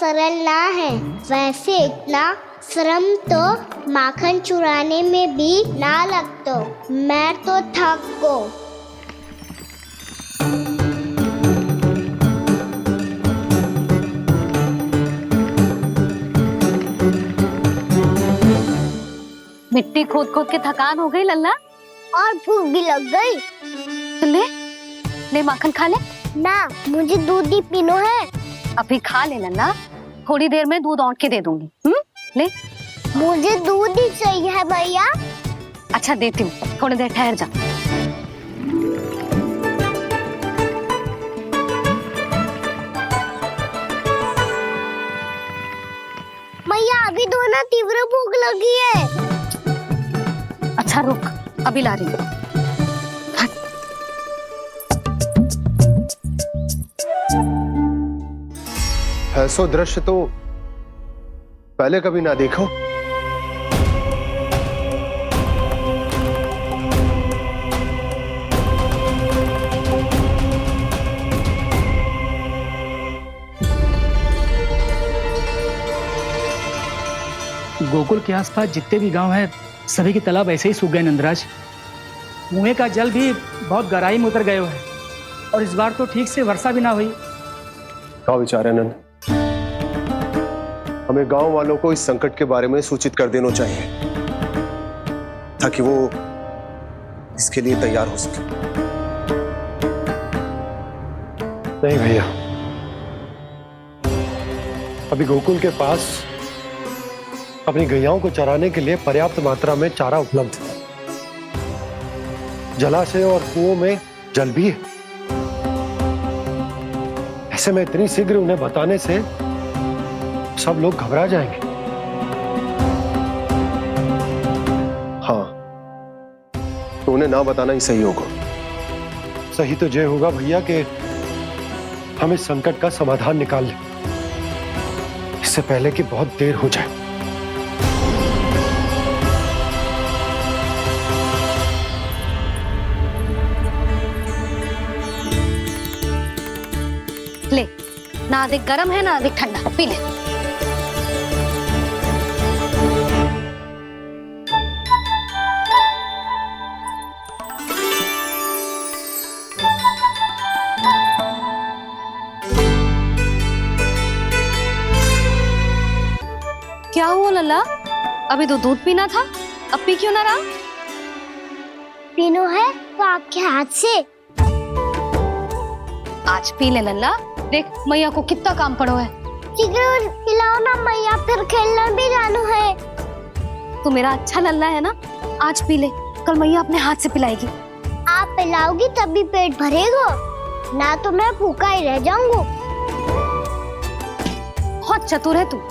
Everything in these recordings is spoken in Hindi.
सरल ना है। वैसे इतना श्रम तो माखन चुराने में भी ना लगतो। मैं तो थक गो। मिट्टी खोद खोद के थकान हो गई लल्ला, और भूख भी लग गई। तो ले माखन खा ले। ना, मुझे दूध ही पीनो है। अभी खा ले लल्ला, थोड़ी देर में दूध औंट के दे दूंगी। ले। मुझे दूध ही चाहिए है भैया। अच्छा देती हूँ, थोड़ी देर ठहर जा। भैया अभी दो ना, तीव्र भूख लगी है। अच्छा रुक, अभी ला रही हूँ। ऐसा दृश्य तो पहले कभी ना देखो। गोकुल के आसपास जितने भी गांव हैं, सभी के तालाब ऐसे ही सूख गए नंदराज। कुएं का जल भी बहुत गहराई में उतर गए हुए हैं और इस बार तो ठीक से वर्षा भी ना हुई। क्या विचार है नंद? हमें गांव वालों को इस संकट के बारे में सूचित कर देना चाहिए ताकि वो इसके लिए तैयार हो सके। नहीं भैया, अभी गोकुल के पास अपनी गैयाओं को चराने के लिए पर्याप्त मात्रा में चारा उपलब्ध है। जलाशय और कुओं में जल भी है। ऐसे में इतनी शीघ्र उन्हें बताने से सब लोग घबरा जाएंगे। हाँ, तो उन्हें ना बताना ही सही होगा। सही तो ये होगा भैया कि हम इस संकट का समाधान निकाल लें, इससे पहले कि बहुत देर हो जाए। ले, ना अधिक गर्म है ना अधिक ठंडा, पी ले। क्या हुआ लल्ला? अभी तो दूध पीना था, अब पी क्यों ना रहा? पीनो है तो आपके हाथ से। आज पी ले लल्ला, देख मैया को कितना काम पड़ो है। शीघ्र पिलाओ ना मैया, फिर खेलने भी जाना है। तू मेरा अच्छा लल्ला है ना, आज पी ले, कल मैया अपने हाथ से पिलाएगी। आप पिलाओगी तभी पेट भरेगा, ना तो मैं भूखा ही रह जाऊंगा। बहुत चतुर है तू,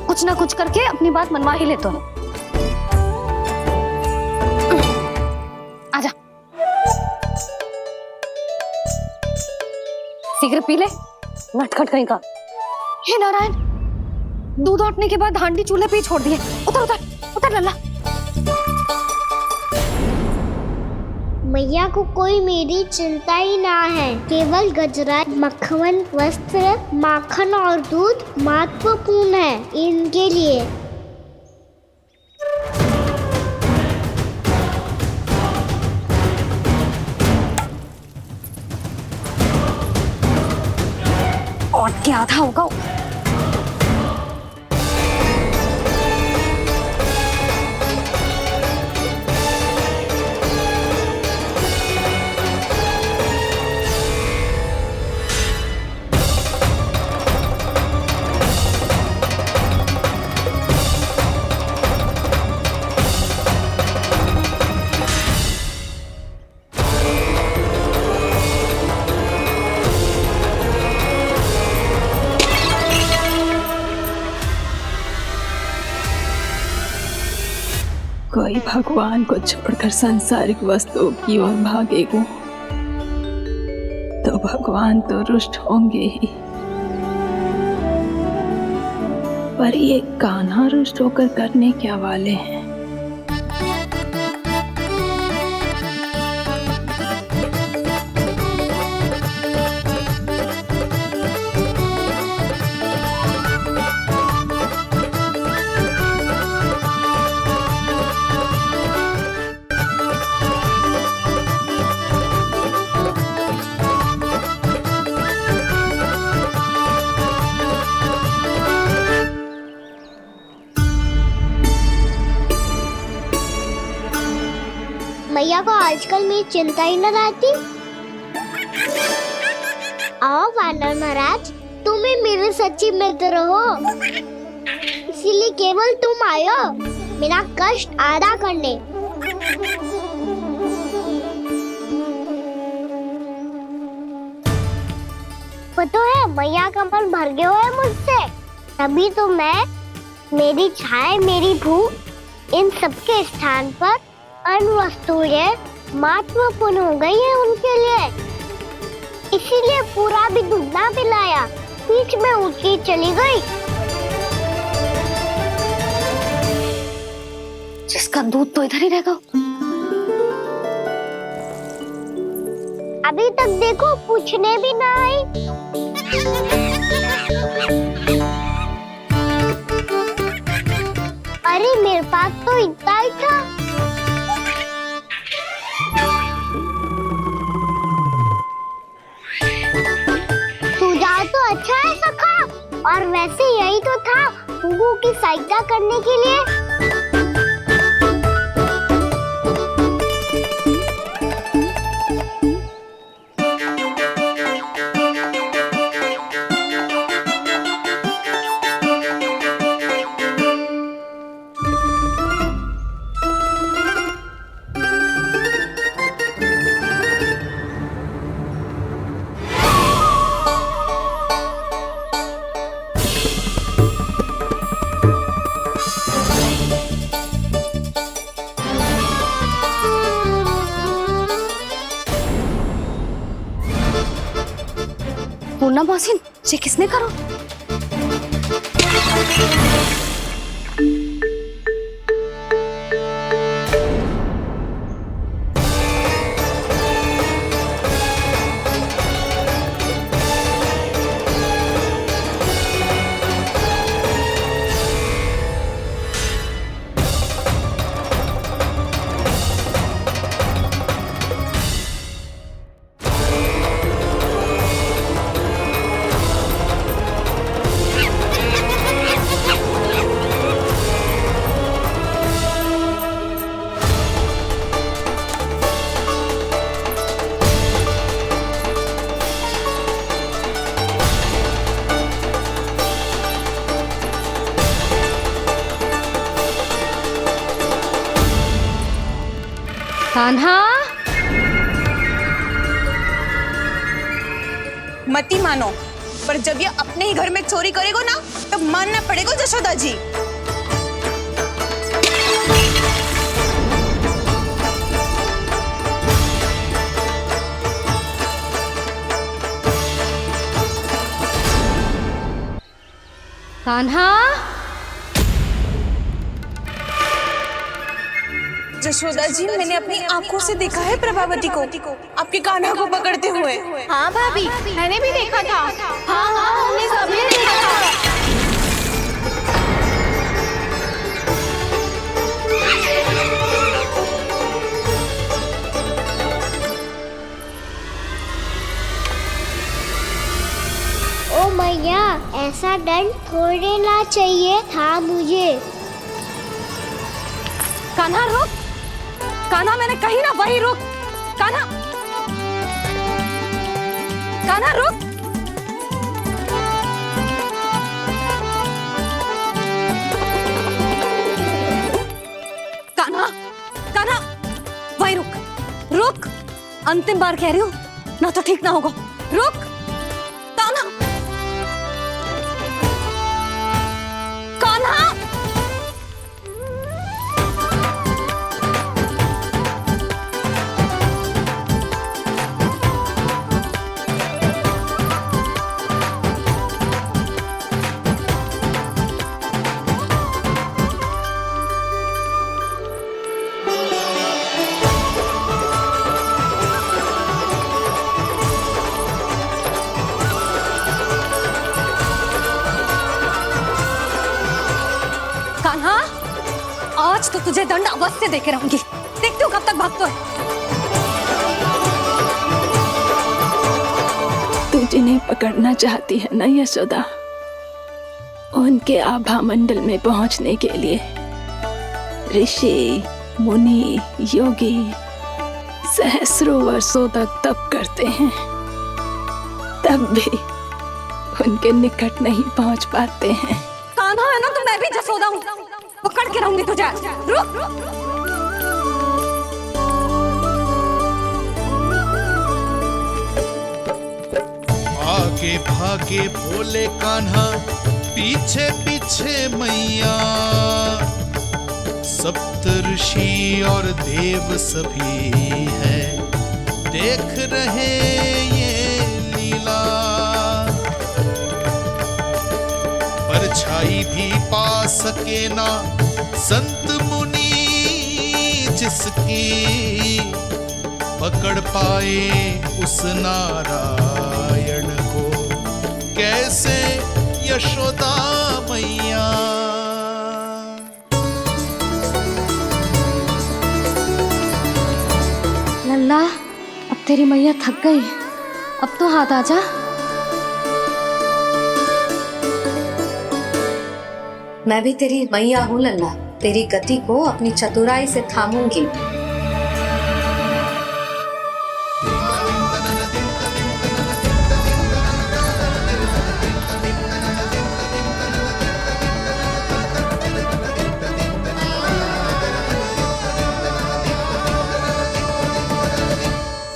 कुछ ना कुछ करके अपनी बात मनवा ही लेता है। आजा, शीघ्र पी ले, नटखट कहीं का। हे नारायण, दूध औटने के बाद हांडी चूल्हे पे ही छोड़ दिए। उतर उतर उतर लल्ला। मैया को कोई मेरी चिंता ही ना है। केवल गजरा, मक्खन, वस्त्र, माखन और दूध महत्वपूर्ण है इनके लिए। और क्या आधा होगा। कोई भगवान को छोड़कर सांसारिक वस्तुओं की ओर भागेगा तो भगवान तो रुष्ट होंगे ही, पर ये कान्हा रुष्ट होकर करने क्या वाले हैं। मैया को आजकल मेरी चिंता ही न रहती। आओ वानर महाराज, तुम ही मेरे सच्ची मित्र हो, इसीलिए केवल तुम आयो मेरा कष्ट आधा करने। पता है मैया का मन भर गया है मुझसे, तभी तो मैं, मेरी छाया, मेरी भूख, इन सबके स्थान पर अन्य वस्तुएं महत्वपूर्ण हो गई है उनके लिए। इसीलिए पूरा भी दूध ना पिलाया, बीच में उठी चली गई। जिसका दूध तो इधर ही रहेगा। अभी तक देखो पूछने भी ना आई। अरे मेरे पास तो इतना ही था। सुझाव तो अच्छा है सखा, और वैसे यही तो था गुगू की सहायता करने के लिए। पूर्णा मौसी, ये किसने करो? कान्हा, मती मानो, पर जब ये अपने ही घर में चोरी करेगो ना, तब मानना पड़ेगा जशोदा जी। कान्हा, जशोदा जी, मैंने अपनी आंखों से देखा है प्रभावती को आपके कान्हा को पकड़ते हुए। हाँ भाभी, मैंने भी देखा था। हाँ हाँ, हमने सबने देखा था। ओ मैया, ऐसा दंड थोड़े ना चाहिए था मुझे। कान्हा रुक, कान्हा, मैंने कही ना वही रुक। कान्हा, कान्हा रुक। कान्हा, कान्हा, वही रुक, रुक। अंतिम बार कह रही हूँ, ना तो ठीक ना होगा। रुक कान्हा, कान्हा। कान्हा, आज तो तुझे दंड अवश्य देके रहूंगी। देखती हूँ कब तक भागता है। तू जिन्हें पकड़ना चाहती है ना यशोदा, उनके आभा मंडल में पहुंचने के लिए ऋषि, मुनि, योगी सहस्रों वर्षों तक तप करते हैं, तब भी उनके निकट नहीं पहुंच पाते हैं। कान्हा है ना तो मैं भी जसोदा हूँ, पकड़ के रहूंगी तुझे। रुक। आगे भागे भोले कान्हा, पीछे पीछे मैया, सप्त ऋषि और देव सभी है देख रहे ये लीला। परछाई भी पा सके ना संत मुनि जिसकी, पकड़ पाए उस नारायण को कैसे यशोदा मैया। लल्ला, अब तेरी मैया थक गई, अब तो हाथ आजा। मैं भी तेरी मैया हूँ लल्ला, तेरी गति को अपनी चतुराई से थामूंगी।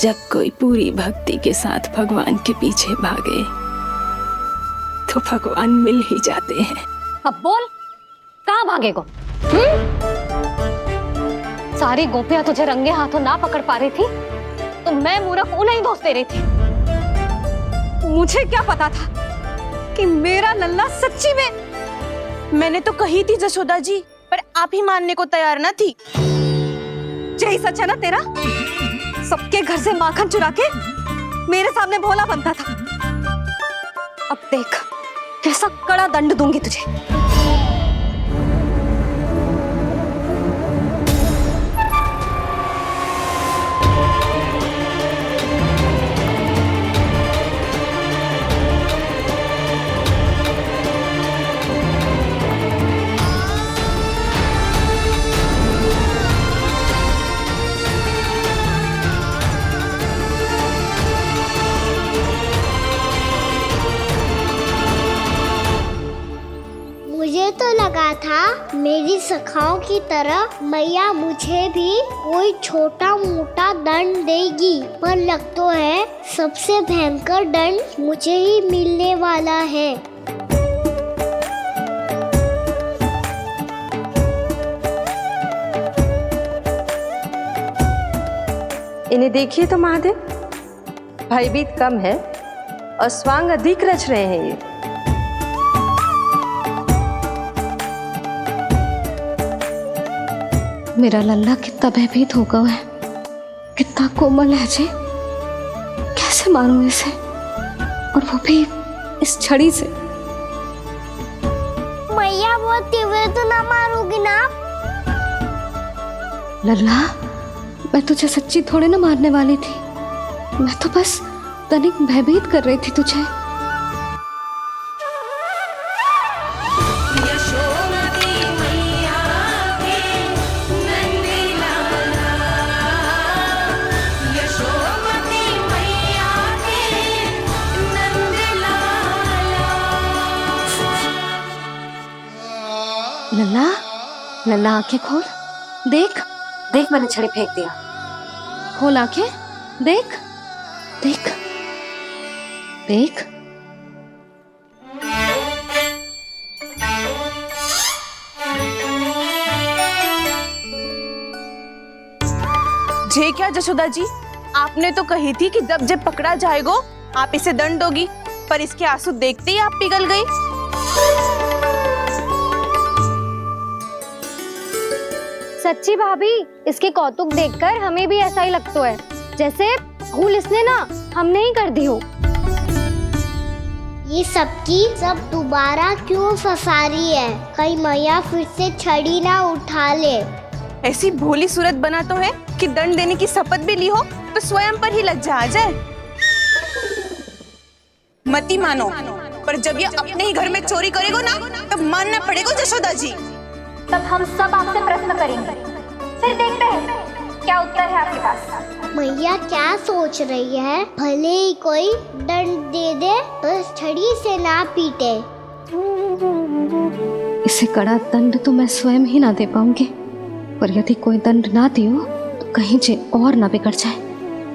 जब कोई पूरी भक्ति के साथ भगवान के पीछे भागे तो भगवान मिल ही जाते हैं। अब बोल, कहाँ भागेगा? सारी गोपियां तुझे रंगे हाथों ना पकड़ पा रही थी तो मैं मूर्ख उन्हें ही दोष दे रही थी। मुझे क्या पता था कि मेरा लल्ला सच्ची में। मैंने तो कही थी जसोदा जी, पर आप ही मानने को तैयार ना थी। यही सच है ना तेरा? सबके घर से माखन चुरा के मेरे सामने भोला बनता था। अब देख कैसा कड़ा दंड दूंगी तुझे। मुझे तो लगा था मेरी सखाओं की तरह मैया मुझे भी कोई छोटा मोटा दंड देगी, पर लग तो है सबसे भयंकर दंड मुझे ही मिलने वाला है। इन्हें देखिए तो महादेव, भयभीत कम है और स्वांग अधिक रच रहे हैं ये। मेरा लल्ला कितना भयभीत होगा है, कितना कोमल है जी। कैसे मारूं इसे, और वो भी इस छड़ी से। मैया बहुत तीव्र तो ना मारोगी ना? लल्ला, मैं तुझे सच्ची थोड़े ना मारने वाली थी, मैं तो बस तनिक भयभीत कर रही थी तुझे। लल्ला, लल्ला आंखें खोल, देख देख मैंने छड़ी फेंक दिया। खोल आंखें, देख देख देख। जे क्या जसोदा जी, आपने तो कही थी कि जब पकड़ा जाएगा आप इसे दंड दोगी, पर इसके आंसू देखते ही आप पिघल गई। सच्ची भाभी, इसके कौतुक देखकर हमें भी ऐसा ही लगता है जैसे भूल इसने ना हमने ही कर दी हो। ये सबकी सब दोबारा क्यों फंसा रही है? कहीं मैया फिर से छड़ी ना उठा ले। ऐसी भोली सूरत बना तो है कि दंड देने की शपथ भी ली हो तो स्वयं पर ही लज्जा आ जाए। मती मानो, पर जब ये अपने ही घर में चोरी करेगा ना तब मानना पड़ेगा जसोदा जी। तब हम सब आपसे प्रश्न करेंगे, फिर देखते हैं क्या उत्तर है आपके पास? मैया क्या सोच रही है? भले ही कोई दंड दे दे, बस छड़ी से ना पीटे। इसे कड़ा दंड तो मैं स्वयं ही ना दे पाऊंगी, पर यदि कोई दंड ना दियो तो कहीं जे और ना बिगड़ जाए,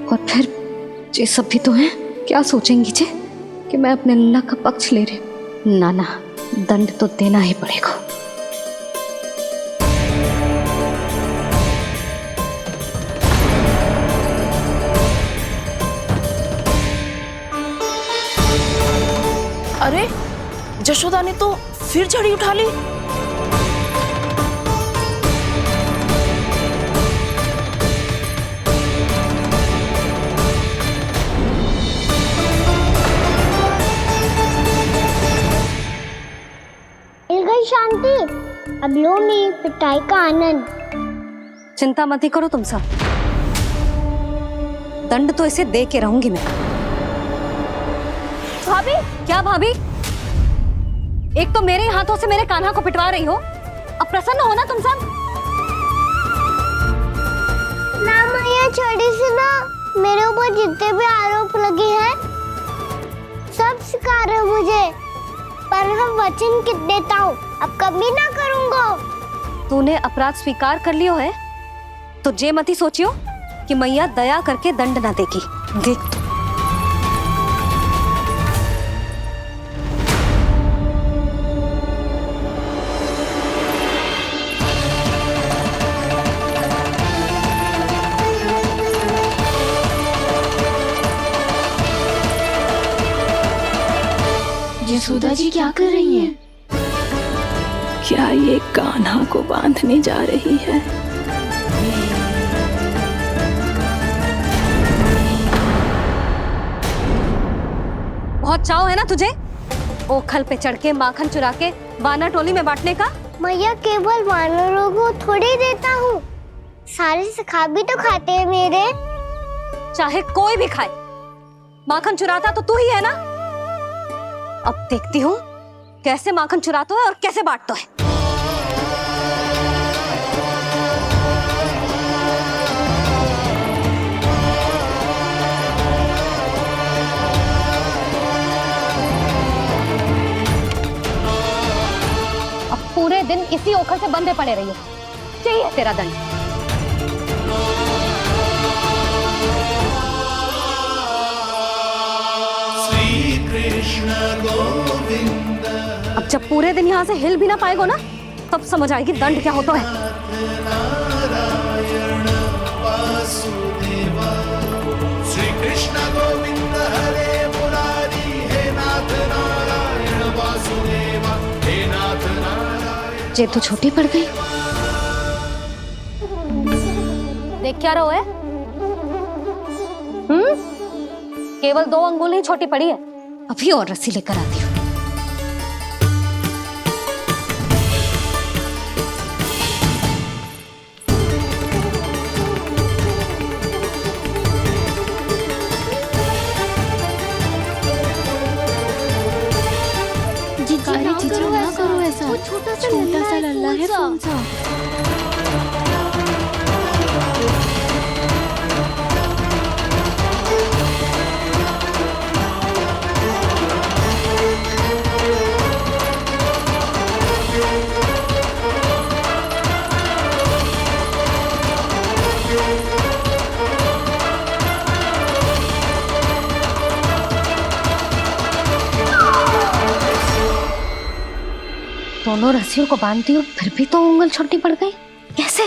और फिर जे सब भी तो हैं, क्या सोचेंगी जे कि मैं अपने लल्ला का पक्ष ले रही। ना ना, दंड तो देना ही पड़ेगा। अरे जशोदा ने तो फिर छड़ी उठा ली। मिल गई शांति। अब लो मेरी पिटाई का आनंद। चिंता मत ही करो तुम सब, दंड तो इसे दे के रहूंगी मैं। भाभी? क्या भाभी? एक तो मेरे हाथों से मेरे कान्हा को पिटवा रही हो, अब प्रसन्न हो ना तुम सब? ना मैया, छड़ी से ना मेरे ऊपर जितने भी आरोप लगे हैं सब स्वीकार है मुझे, पर हम वचन कित देता हूँ, अब कभी ना करूँगा। तूने अपराध स्वीकार कर लियो है तो जे मत ही सोचियो कि मैया दया करके दंड ना देगी। देख यशोदा जी क्या कर रही हैं? क्या ये कान्हा को बांधने जा रही है? बहुत चाव है ना तुझे ओखल पे चढ़ के माखन चुरा के वानर टोली में बांटने का? मैया, केवल वानरों को थोड़ी देता हूँ, सारे सखा भी तो खाते हैं मेरे। चाहे कोई भी खाए, माखन चुराता तो तू ही है ना। अब देखती हूँ कैसे माखन चुराता है और कैसे बांटता है। अब पूरे दिन इसी ओखल से बंधे पड़े रहिए, चाहिए तेरा दंड। अब जब पूरे दिन यहाँ से हिल भी ना पाएगो ना, तब समझ आएगी दंड क्या होता है। श्री कृष्ण गोविंद हरे मुरारी, हे नाथ नारायण वासुदेवा, हे नाथ नारायण। जे तो छोटी पड़ गई। देख क्या रहो है? केवल 2 अंगुल ही छोटी पड़ी है, अभी और रस्सी लेकर आती हूँ। ना करो ऐसा, छोटा सा लल्ला है कौन सा? दोनों रस्सियों को बांधती हूँ, फिर भी तो उंगल छोटी पड़ गई। कैसे?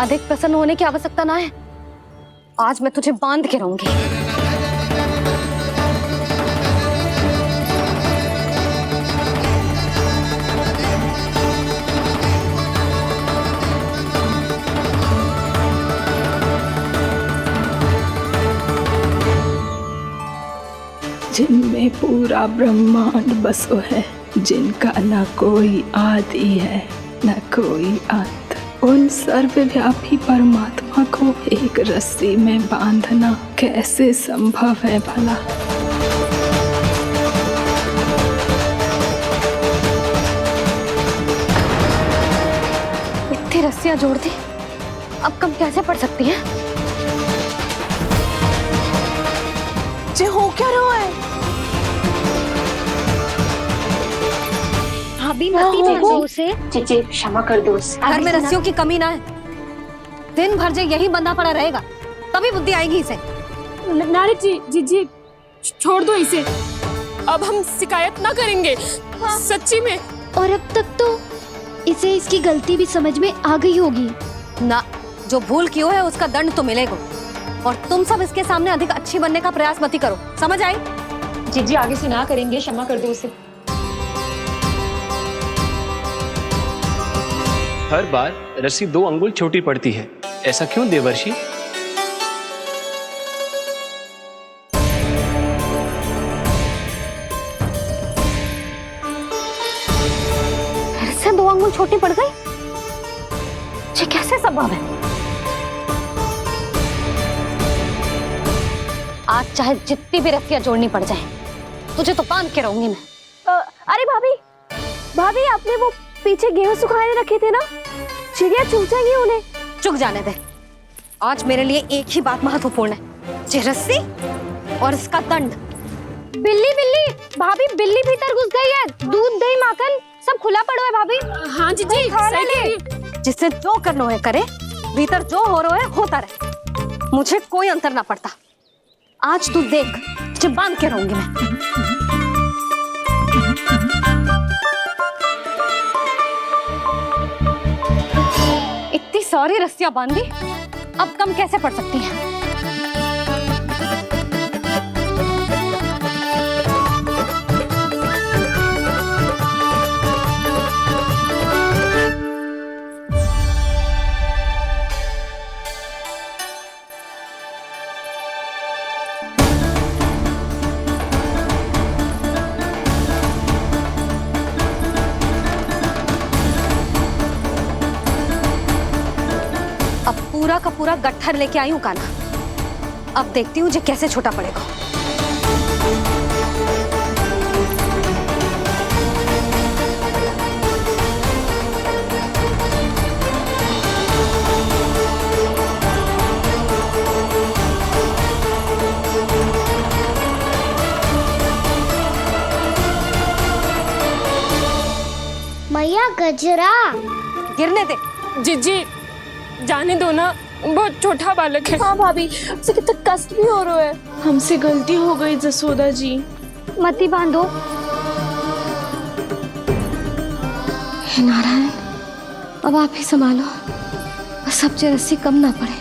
अधिक प्रसन्न होने की आवश्यकता ना है, आज मैं तुझे बांध के रहूंगी। जिनमें पूरा ब्रह्मांड बसो है, जिनका न कोई आदि है न कोई अंत, उन सर्वव्यापी परमात्मा को एक रस्सी में बांधना कैसे संभव है भला? रस्सियां जोड़ दी, अब कम कैसे पड़ सकती हैं? जे हो क्या रहा है? भाभी मती देखो उसे। जी क्षमा कर दो उसे। घर में रस्सियों की कमी ना है, दिन भर जे यही बंधा पड़ा रहेगा तभी बुद्धि आएगी इसे। नारी जी छोड़ दो इसे, अब हम शिकायत ना करेंगे। सच्ची में। और अब तक तो इसे इसकी गलती भी समझ में आ गई होगी ना। जो भूल की हो है उसका दंड तो मिलेगा, और तुम सब इसके सामने अधिक अच्छी बनने का प्रयास मत करो, समझ आई? जी आगे से ना करेंगे, क्षमा कर दो उसे। हर बार रस्सी 2 अंगुल छोटी पड़ती है, ऐसा क्यों देवर्षि? फिर से 2 अंगुल छोटी पड़ गई? ये कैसे संभव है? आज चाहे जितनी भी रस्सियां जोड़नी पड़ जाए, तुझे तो बांध के रहूंगी मैं। अरे भाभी आपने वो पीछे गेहूं सुखाने रखे थे ना, चिड़िया चुग जाएंगी उन्हें। चुक जाने दे। आज मेरे लिए एक ही बात महत्वपूर्ण है, ये रस्सी और इसका दंड। बिल्ली भाभी, बिल्ली भीतर घुस गई है। दूध दही माखन सब खुला पड़ा है भाभी। हाँ जी सही कह रही है। जिससे जो करना है करे, भीतर जो हो रहा है होता रहे, मुझे कोई अंतर ना पड़ता। आज तू देख, तुझे बांध के रहूंगी मैं। इतनी सारी रस्सियां बांधी, अब कम कैसे पड़ सकती हैं? पूरा का पूरा गट्ठर लेके आई हूँ कान्हा, अब देखती हूँ जे कैसे छोटा पड़ेगा। मैया गजरा गिरने दे। जी जाने दो ना, बहुत छोटा बालक है। हाँ भाभी, उसे कितना कष्ट भी हो रहा है। हमसे गलती हो गई जसोदा जी। मती बांधो। हे नारायण, अब आप ही संभालो, बस अब जे रस्सी कम ना पड़े।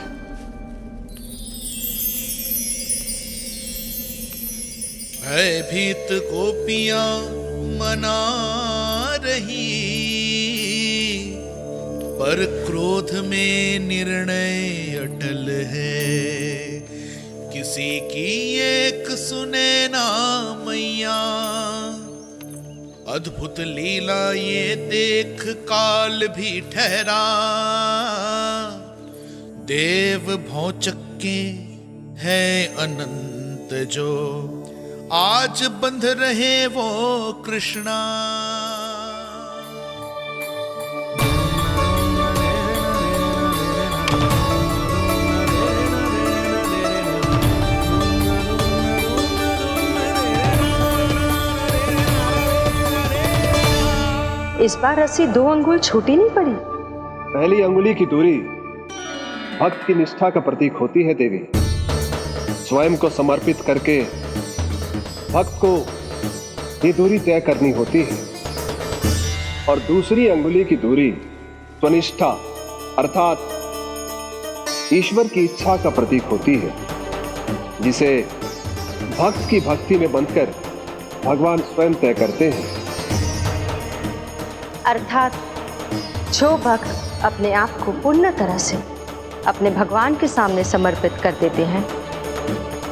भयभीत गोपियां मना रही, पर क्रोध में निर्णय अटल है। किसी की एक सुने ना मैया, अद्भुत लीला ये देख काल भी ठहरा। देव भौचक्के है अनंत जो, आज बंध रहे वो कृष्णा। इस बार रस्सी 2 अंगुल छोटी नहीं पड़ी। पहली अंगुली की दूरी भक्त की निष्ठा का प्रतीक होती है देवी। स्वयं को समर्पित करके भक्त को ये दूरी तय करनी होती है, और दूसरी अंगुली की दूरी स्वनिष्ठा अर्थात ईश्वर की इच्छा का प्रतीक होती है, जिसे भक्त की भक्ति में बंधकर भगवान स्वयं तय करते हैं। अर्थात जो भक्त अपने आप को पूर्ण तरह से अपने भगवान के सामने समर्पित कर देते हैं,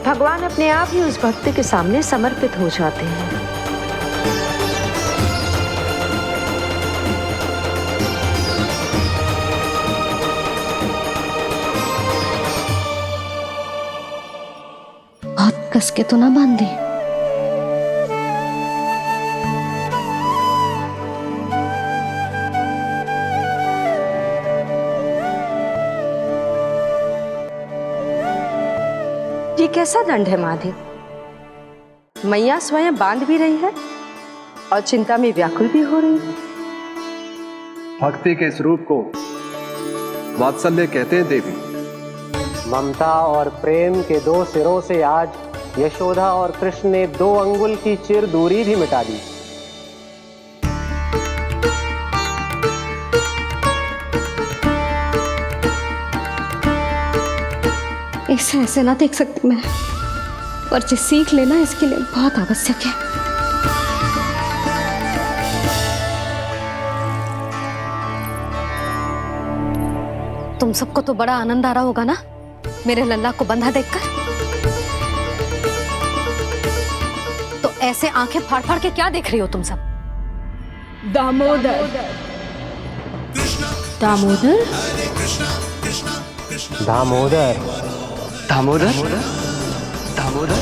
भगवान अपने आप ही उस भक्त के सामने समर्पित हो जाते हैं। बहुत कस के तो ना बांधी। कैसा दंड है माधे? मैया स्वयं बांध भी रही है और चिंता में व्याकुल भी हो रही है। भक्ति के इस रूप को वात्सल्य कहते हैं देवी। ममता और प्रेम के दो सिरों से आज यशोदा और कृष्ण ने 2 अंगुल की चिर दूरी भी मिटा दी। इसे ऐसे ना देख सकती मैं, और जो सीख लेना इसके लिए बहुत आवश्यक है। तुम सबको तो बड़ा आनंद आ रहा होगा ना मेरे लल्ला को बंधा देखकर। तो ऐसे आंखें फाड़ फाड़ के क्या देख रही हो तुम सब? दामोदर दामोदर दामोदर दामोदर दामोदर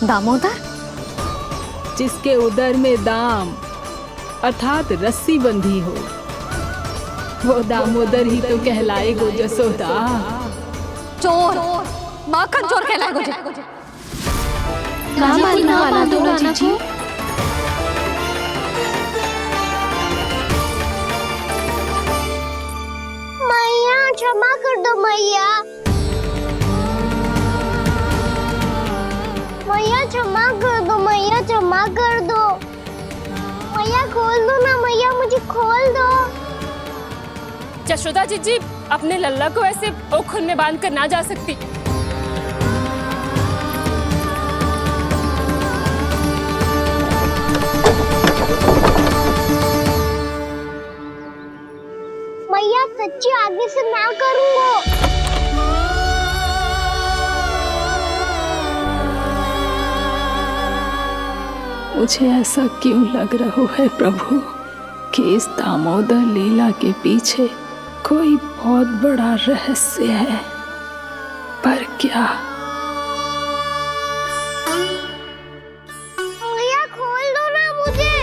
दामोदर, जिसके उदर में दाम अर्थात रस्सी बंधी हो, वो दामोदर ही तो कहलाएगो जसोदा। चोर, माखन चोर कहलाएगो जी। कहाँ मारना वाला दो राना को? मैया क्षमा कर दो मैया। मैया क्षमा कर दो, मैया क्षमा कर दो। मैया खोल दो ना मैया, मुझे खोल दो। जशोदा जी अपने लल्ला को ऐसे ओखल में बांध कर ना जा सकती। मैया सच्ची आगे से ना करूंगा। मुझे ऐसा क्यों लग रहा है प्रभु कि इस दामोदर लीला के पीछे कोई बहुत बड़ा रहस्य है, पर क्या? मैया खोल दो ना मुझे।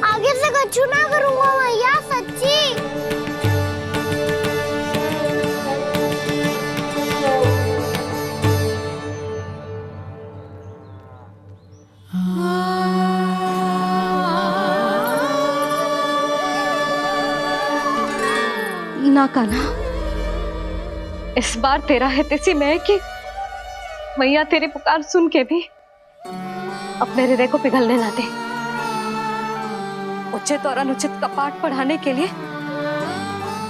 आगे से कछु ना करूंगा मैया, सच्ची। ना कान्हा, इस बार तेरा है तेसी मैं कि मैया तेरी पुकार सुन के भी अपने हृदय को पिघलने ना दे। उचित और अनुचित का पाठ पढ़ाने के लिए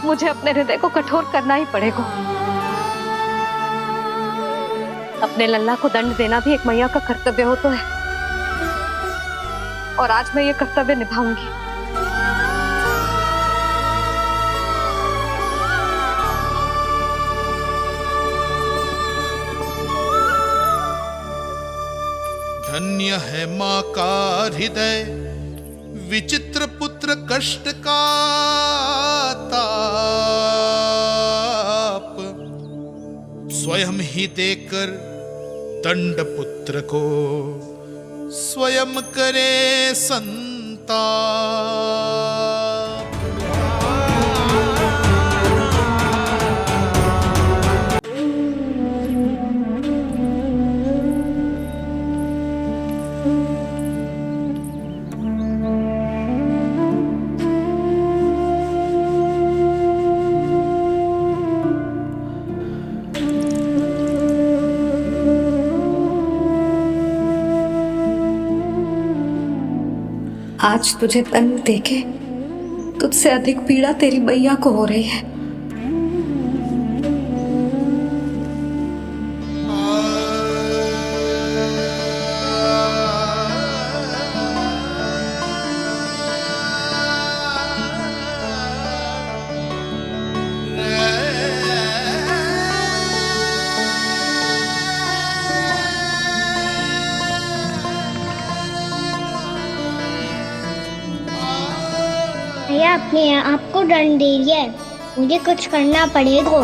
मुझे अपने हृदय को कठोर करना ही पड़ेगा। अपने लल्ला को दंड देना भी एक मैया का कर्तव्य हो तो है, और आज मैं ये कर्तव्य निभाऊंगी। धन्य है माँ का हृदय, विचित्र पुत्र कष्ट का ताप, स्वयं ही देकर दंड पुत्र को स्वयं करे संताप। आज तुझे दंड देके तुझसे अधिक पीड़ा तेरी मैया को हो रही है। भैया अपने आप को दंड दे दिया है, मुझे कुछ करना पड़ेगा।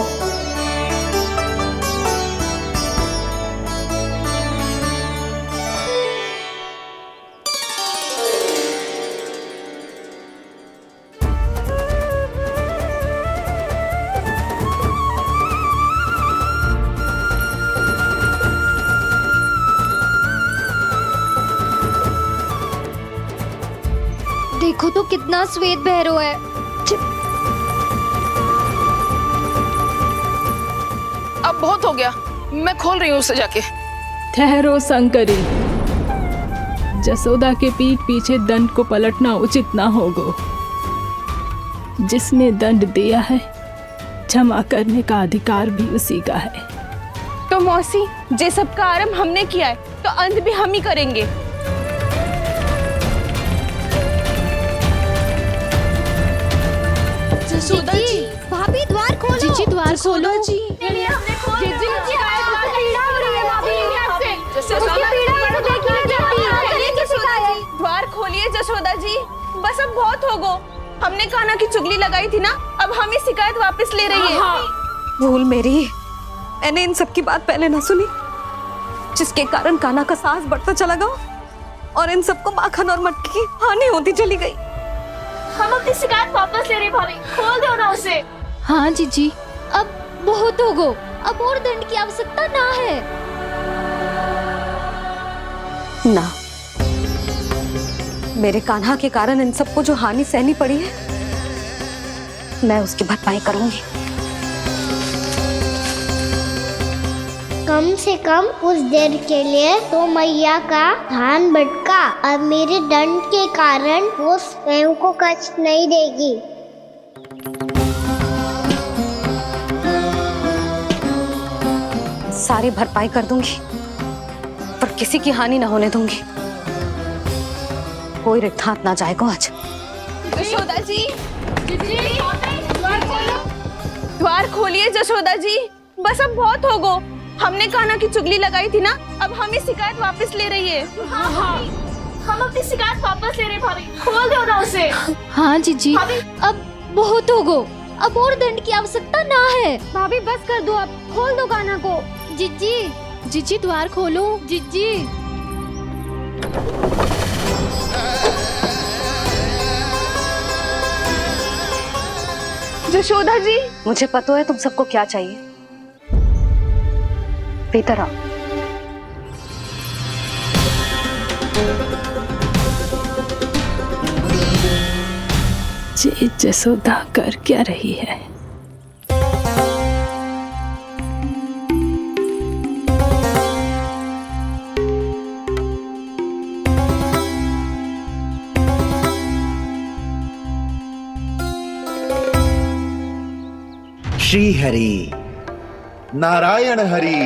ना श्वेत भैरव है। अब बहुत हो गया, मैं खोल रही हूँ उसे जाके। ठहरो शंकरी, जसोदा के पीठ पीछे दंड को पलटना उचित ना होगा। जिसने दंड दिया है, क्षमा करने का अधिकार भी उसी का है। तो मौसी, जे सब का आरंभ हमने किया है तो अंत भी हम ही करेंगे। जसोदा जी, भाभी द्वार खोलो। जीजी द्वार खोलो। जी द्वार खोलिए जसोदा जी, बस अब बहुत हो गो। हमने कान्हा की चुगली लगाई थी ना, अब हम ही शिकायत वापस ले रही है। भूल मेरी, मैंने इन सब की बात पहले ना सुनी, जिसके कारण कान्हा का साहस बढ़ता चला गया और इन सबको माखन और मटकी की हानि होती चली गई। हम अपनी शिकायत वापस ले रहे भाभी, खोल दो ना उसे। हाँ जीजी, अब बहुत हो गो, अब और दंड की आवश्यकता ना है। ना, मेरे कान्हा के कारण इन सबको जो हानि सहनी पड़ी है, मैं उसकी भरपाई करूंगी। कम से कम उस देर के लिए तो मैया का ध्यान भटका, अब मेरे दंड के कारण वो स्वयं को कष्ट नहीं देगी। सारी भरपाई कर दूंगी, पर किसी की हानि न होने दूंगी। कोई रिक्त हाथ ना जाएगा आज। जशोदा जी, द्वार खोलिए जशोदा जी, बस अब बहुत हो गो। हमने कान्हा की चुगली लगाई थी ना, अब हम ही शिकायत वापस ले रही है। हम अपनी शिकायत वापस ले रहे भाभी, खोल दो ना उसे। हाँ जीजी, अब बहुत हो गो, अब और दंड की आवश्यकता ना है। भाभी बस कर दो, अब खोल दो कान्हा को। जीजी, जीजी द्वार खोलो। जीजी जशोदा जी, मुझे पता है तुम सबको क्या चाहिए। भीतर आओ। जे जसोदा कर क्या रही है? श्री हरि नारायण हरि।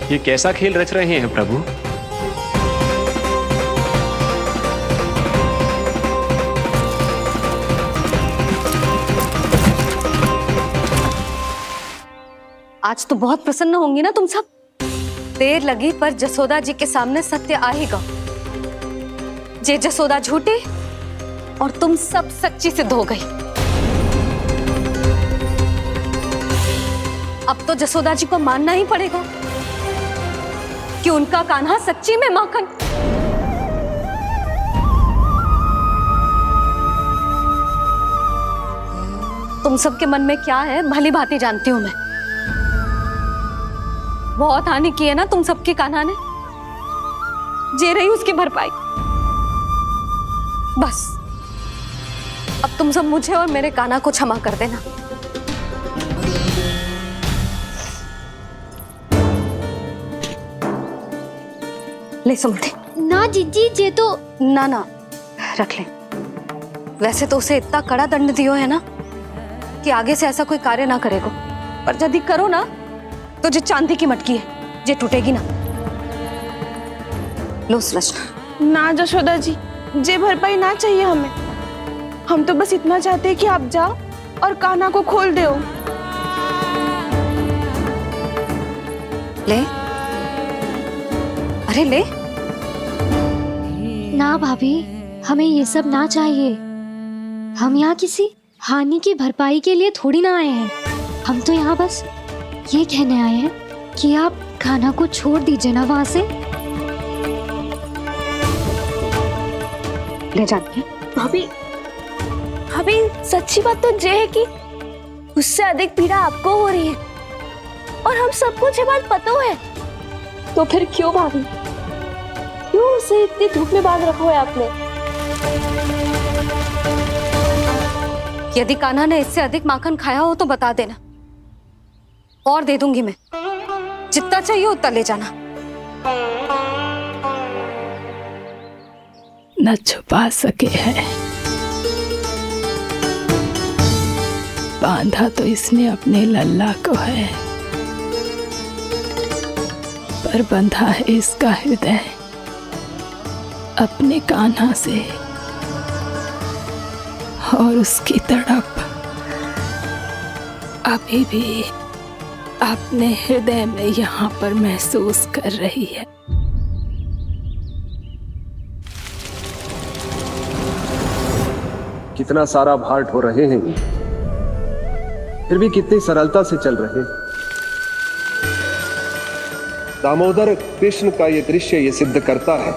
ये कैसा खेल रच रहे हैं प्रभु? आज तो बहुत प्रसन्न होंगी ना तुम सब। देर लगी पर जसोदा जी के सामने सत्य आएगा। जे जसोदा झूठी और तुम सब सच्ची सिद्ध हो गई। अब तो जसोदा जी को मानना ही पड़ेगा कि उनका कान्हा सच्ची में माखन। तुम सबके मन में क्या है भली भांति जानती हूं मैं। बहुत हानि की है ना तुम सबके कान्हा ने, जे रही उसकी भरपाई। बस अब तुम सब मुझे और मेरे कान्हा को क्षमा कर देना। ले सुमते। ना जीजी, जे तो ना ना रख ले। वैसे तो उसे इतना कड़ा दंड दियो है ना कि आगे से ऐसा कोई कार्य ना करेगा, पर यदि करो ना तो जो चांदी की मटकी है जे टूटेगी ना। लो सृष्टि। ना जशोदा जी, जे भरपाई ना चाहिए हमें। हम तो बस इतना चाहते हैं कि आप जाओ और कान्हा को खोल दो। ले, अरे ले। ना भाभी, हमें ये सब ना चाहिए। हम यहाँ किसी हानि की भरपाई के लिए थोड़ी ना आए हैं। हम तो यहाँ बस ये कहने आए हैं कि आप खाना को छोड़ दीजिए ना वहां से। ले जाती हैं। भाभी भाभी सच्ची बात तो ये है कि उससे अधिक पीड़ा आपको हो रही है और हम सबको ये बात पता है। तो फिर क्यों भाभी, क्यों उसे इतनी धूप में बांध रखा है आपने? यदि कान्हा ने इससे अधिक माखन खाया हो तो बता देना, और दे दूंगी मैं। जितना चाहिए उतना ले जाना। न छुपा सके हैं, बांधा तो इसने अपने लल्ला को है, पर बंधा है इसका हृदय अपने कान्हा से, और उसकी तड़प अभी भी अपने हृदय में यहाँ पर महसूस कर रही है। कितना सारा भार ढो रहे हैं, फिर भी कितनी सरलता से चल रहे हैं। दामोदर कृष्ण का यह दृश्य ये सिद्ध करता है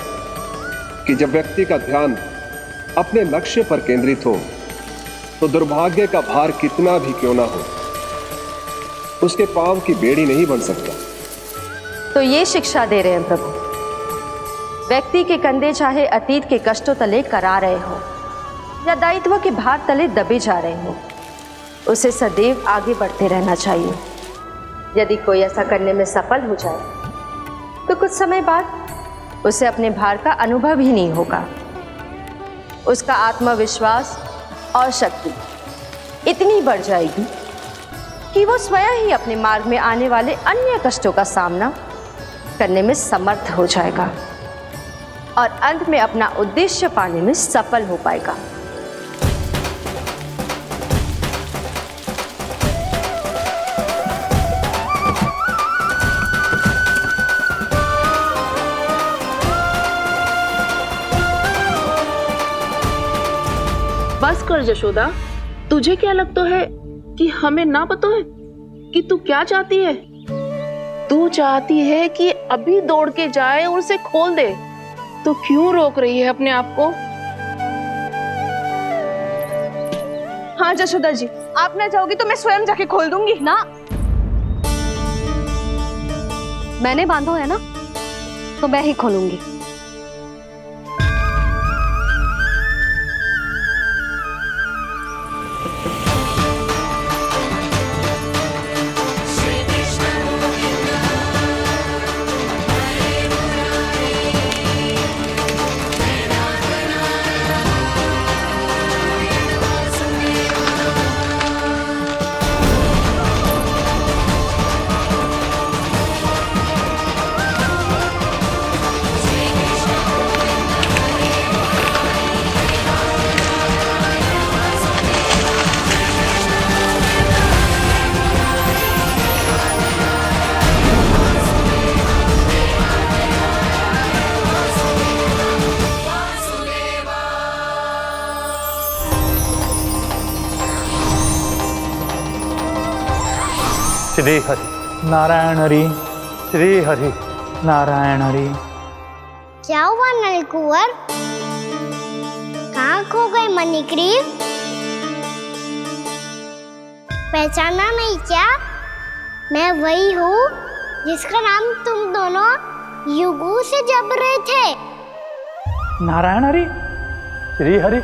कि जब व्यक्ति का ध्यान अपने लक्ष्य पर केंद्रित हो तो दुर्भाग्य का भार कितना भी क्यों ना हो, उसके पांव की बेड़ी नहीं बन सकता। तो ये शिक्षा दे रहे हैं प्रभु, व्यक्ति के कंधे चाहे अतीत के कष्टों तले करा रहे हो या दायित्व के भार तले दबे जा रहे हो, उसे सदैव आगे बढ़ते रहना चाहिए। यदि कोई ऐसा करने में सफल हो जाए तो कुछ समय बाद उसे अपने भार का अनुभव ही नहीं होगा। उसका आत्मविश्वास और शक्ति इतनी बढ़ जाएगी कि वो स्वयं ही अपने मार्ग में आने वाले अन्य कष्टों का सामना करने में समर्थ हो जाएगा और अंत में अपना उद्देश्य पाने में सफल हो पाएगा। बस कर यशोदा, तुझे क्या लगता है कि हमें ना पता है कि तू क्या चाहती है? तू चाहती है कि अभी दौड़ के जाए और उसे खोल दे, तो क्यों रोक रही है अपने आप को? हाँ यशोदा जी, आप ना चाहोगी तो मैं स्वयं जाके खोल दूंगी। ना, मैंने बांधो है ना, तो मैं ही खोलूंगी। श्री हरि नारायण हरि, श्री हरि नारायण हरि। क्या हुआ नलकुंवर? कहाँ खो गए मणिग्रीव? पहचाना नहीं क्या? मैं वही हूँ जिसका नाम तुम दोनों युगों से जप रहे थे। नारायण हरि, श्री हरि।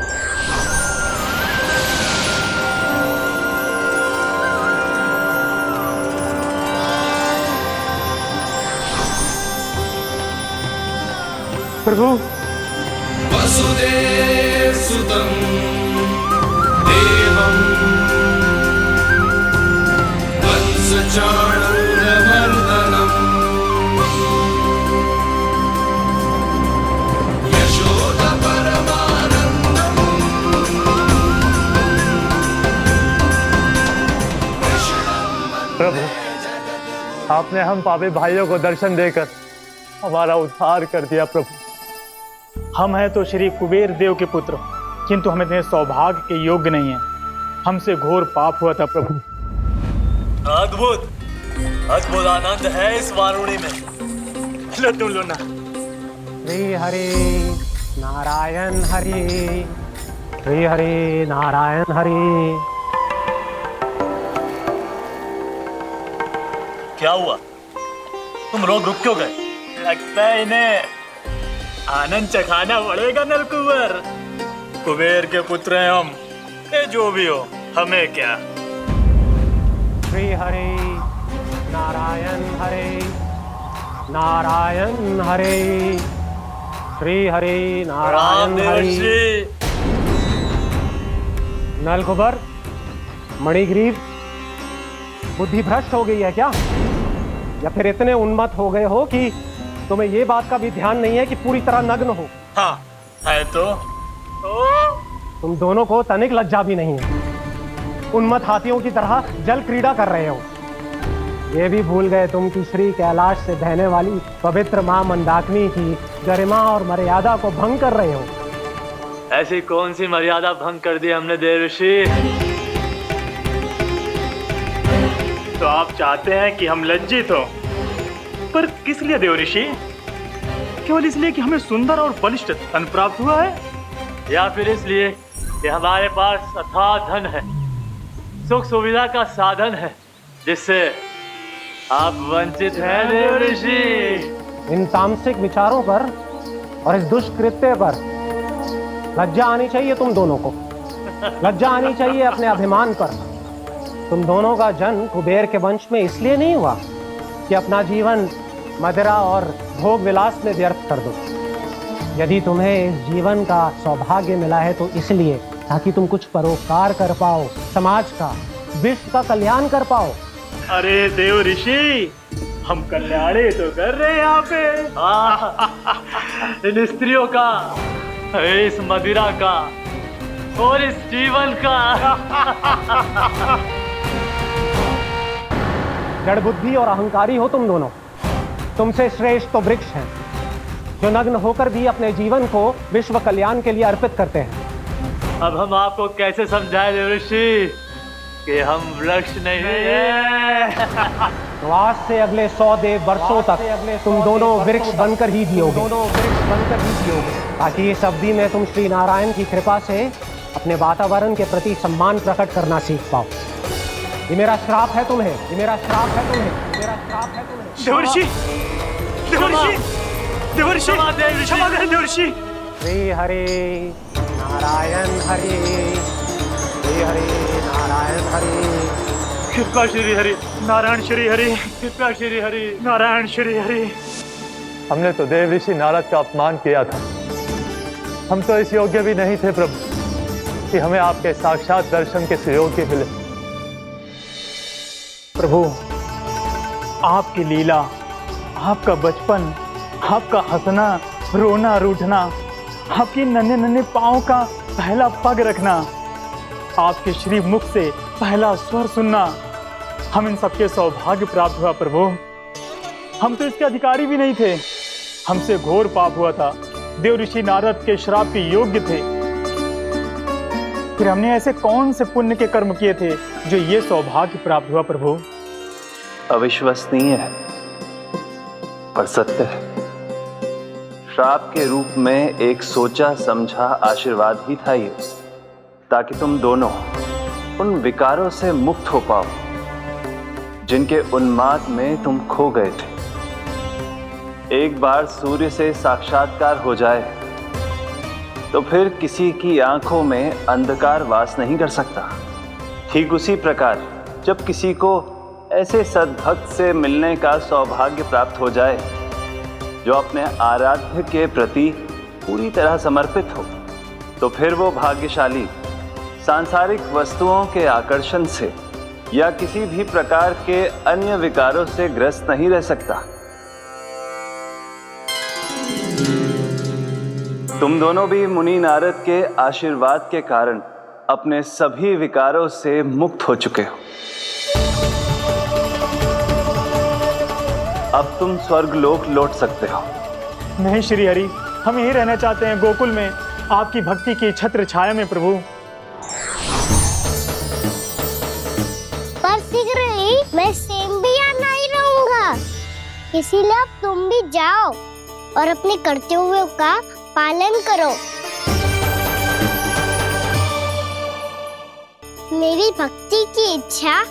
प्रभु वसुदेव सुतं देवं वंशचाणूरमर्दनम् यशोदा परमानन्दम् प्रभु, आपने हम पापी भाइयों को दर्शन देकर हमारा उद्धार कर दिया। प्रभु, हम हैं तो श्री कुबेर देव के पुत्र, किंतु हम इतने सौभाग्य के योग्य नहीं हैं। हमसे घोर पाप हुआ था प्रभु। अद्भुत अद्भुत आनंद है इस वारुणी में। लो तुम लो ना। श्री हरि नारायण हरि, श्री हरि नारायण हरि। क्या हुआ? तुम रुक क्यों गए? लगता है इन्हें आनंद चखाना पड़ेगा नलकुंवर। कुबेर के पुत्र हैं हम, जो भी हो हमें क्या। श्री हरि नारायण हरि, नारायण हरि, श्री हरि नारायण हरि। नलकुबर, मणिग्रीव, बुद्धि भ्रष्ट हो गई है क्या? या फिर इतने उन्मत्त हो गए हो कि तुम्हें ये बात का भी ध्यान नहीं है कि पूरी तरह नग्न हो? हाँ है तो। तुम दोनों को तनिक लज्जा भी नहीं है। उन्मत्त हाथियों की तरह जल क्रीड़ा कर रहे हो। ये भी भूल गए तुम कि श्री कैलाश से बहने वाली पवित्र मां मंदाकिनी की गरिमा और मर्यादा को भंग कर रहे हो। ऐसी कौन सी मर्यादा भंग कर दी हमने देव ऋषि? तो आप चाहते हैं कि हम लज्जित हो, पर किस लिए देव ऋषि? केवल इसलिए कि हमें सुंदर और बलिष्ठ धन प्राप्त हुआ है, या फिर इसलिए कि हमारे पास अथाह धन है, सुख सुविधा का साधन है, जिससे आप वंचित हैं देव ऋषि? इन तामसिक विचारों पर और इस दुष्कृत्य पर लज्जा आनी चाहिए तुम दोनों को। लज्जा आनी चाहिए अपने अभिमान पर। तुम दोनों का जन्म कुबेर के वंश में इसलिए नहीं हुआ कि अपना जीवन मदिरा और भोग विलास में व्यर्थ कर दो। यदि तुम्हें इस जीवन का सौभाग्य मिला है तो इसलिए ताकि तुम कुछ परोपकार कर पाओ, समाज का, विश्व का कल्याण कर पाओ। अरे देव ऋषि, हम कल्याण तो कर रहे हैं यहाँ पे। इन स्त्रियों का, इस मदिरा का और इस जीवन का। जड़ बुद्धि और अहंकारी हो तुम दोनों। तुमसे श्रेष्ठ तो वृक्ष हैं, जो नग्न होकर भी अपने जीवन को विश्व कल्याण के लिए अर्पित करते हैं। अब हम आपको कैसे समझाएं देव ऋषि कि हम वृक्ष नहीं हैं? तो आज से अगले 100 वर्षों तक तुम दोनों वृक्ष बनकर ही जियोगे। ताकि इस अवधि में तुम श्री नारायण की कृपा से अपने वातावरण के प्रति सम्मान प्रकट करना सीख पाओ। ये मेरा श्राप है तुम्हें, ये मेरा श्राप है तुम्हें, मेरा श्राप है तुम्हें। देवर्षि, देवर्षि, देवर्षि, क्षमा करें देवर्षि। श्री हरि नारायण हरि, श्री हरि नारायण हरि। कृपा श्री हरि नारायण श्री हरि, कृपा श्री हरि नारायण श्री हरि। हमने तो देव ऋषि नारद का अपमान किया था। हम तो इस योग्य भी नहीं थे प्रभु कि हमें आपके साक्षात दर्शन के सुयोग्य मिले। प्रभु, आपकी लीला, आपका बचपन, आपका हंसना, रोना, रूठना, आपकी नन्हे नन्हे पाँव का पहला पग रखना, आपके श्री मुख से पहला स्वर सुनना, हम इन सबके सौभाग्य प्राप्त हुआ प्रभु। हम तो इसके अधिकारी भी नहीं थे। हमसे घोर पाप हुआ था, देव ऋषि नारद के श्राप के योग्य थे। फिर हमने ऐसे कौन से पुण्य के कर्म किए थे जो ये सौभाग्य प्राप्त हुआ प्रभु? अविश्वसनीय है पर सत्य है। श्राप के रूप में एक सोचा समझा आशीर्वाद ही था ये, ताकि तुम दोनों उन विकारों से मुक्त हो पाओ जिनके उन्माद में तुम खो गए थे। एक बार सूर्य से साक्षात्कार हो जाए तो फिर किसी की आंखों में अंधकार वास नहीं कर सकता। ठीक उसी प्रकार जब किसी को ऐसे सद्भक्त से मिलने का सौभाग्य प्राप्त हो जाए जो अपने आराध्य के प्रति पूरी तरह समर्पित हो, तो फिर वो भाग्यशाली सांसारिक वस्तुओं के आकर्षण से या किसी भी प्रकार के अन्य विकारों से ग्रस्त नहीं रह सकता। तुम दोनों भी मुनि नारद के आशीर्वाद के कारण अपने सभी विकारों से मुक्त हो चुके हो। अब तुम स्वर्गलोक लौट सकते हो। नहीं श्री हरि, हम यहीं रहना चाहते हैं, गोकुल में आपकी भक्ति की छत्र छाया में प्रभु। पर शीघ्र ही मैं सेम भी यहाँ नहीं रहूंगा, इसीलिए अब तुम भी जाओ और अपने कर्तव्यों का पालन करो। मेरी भक्ति की इच्छा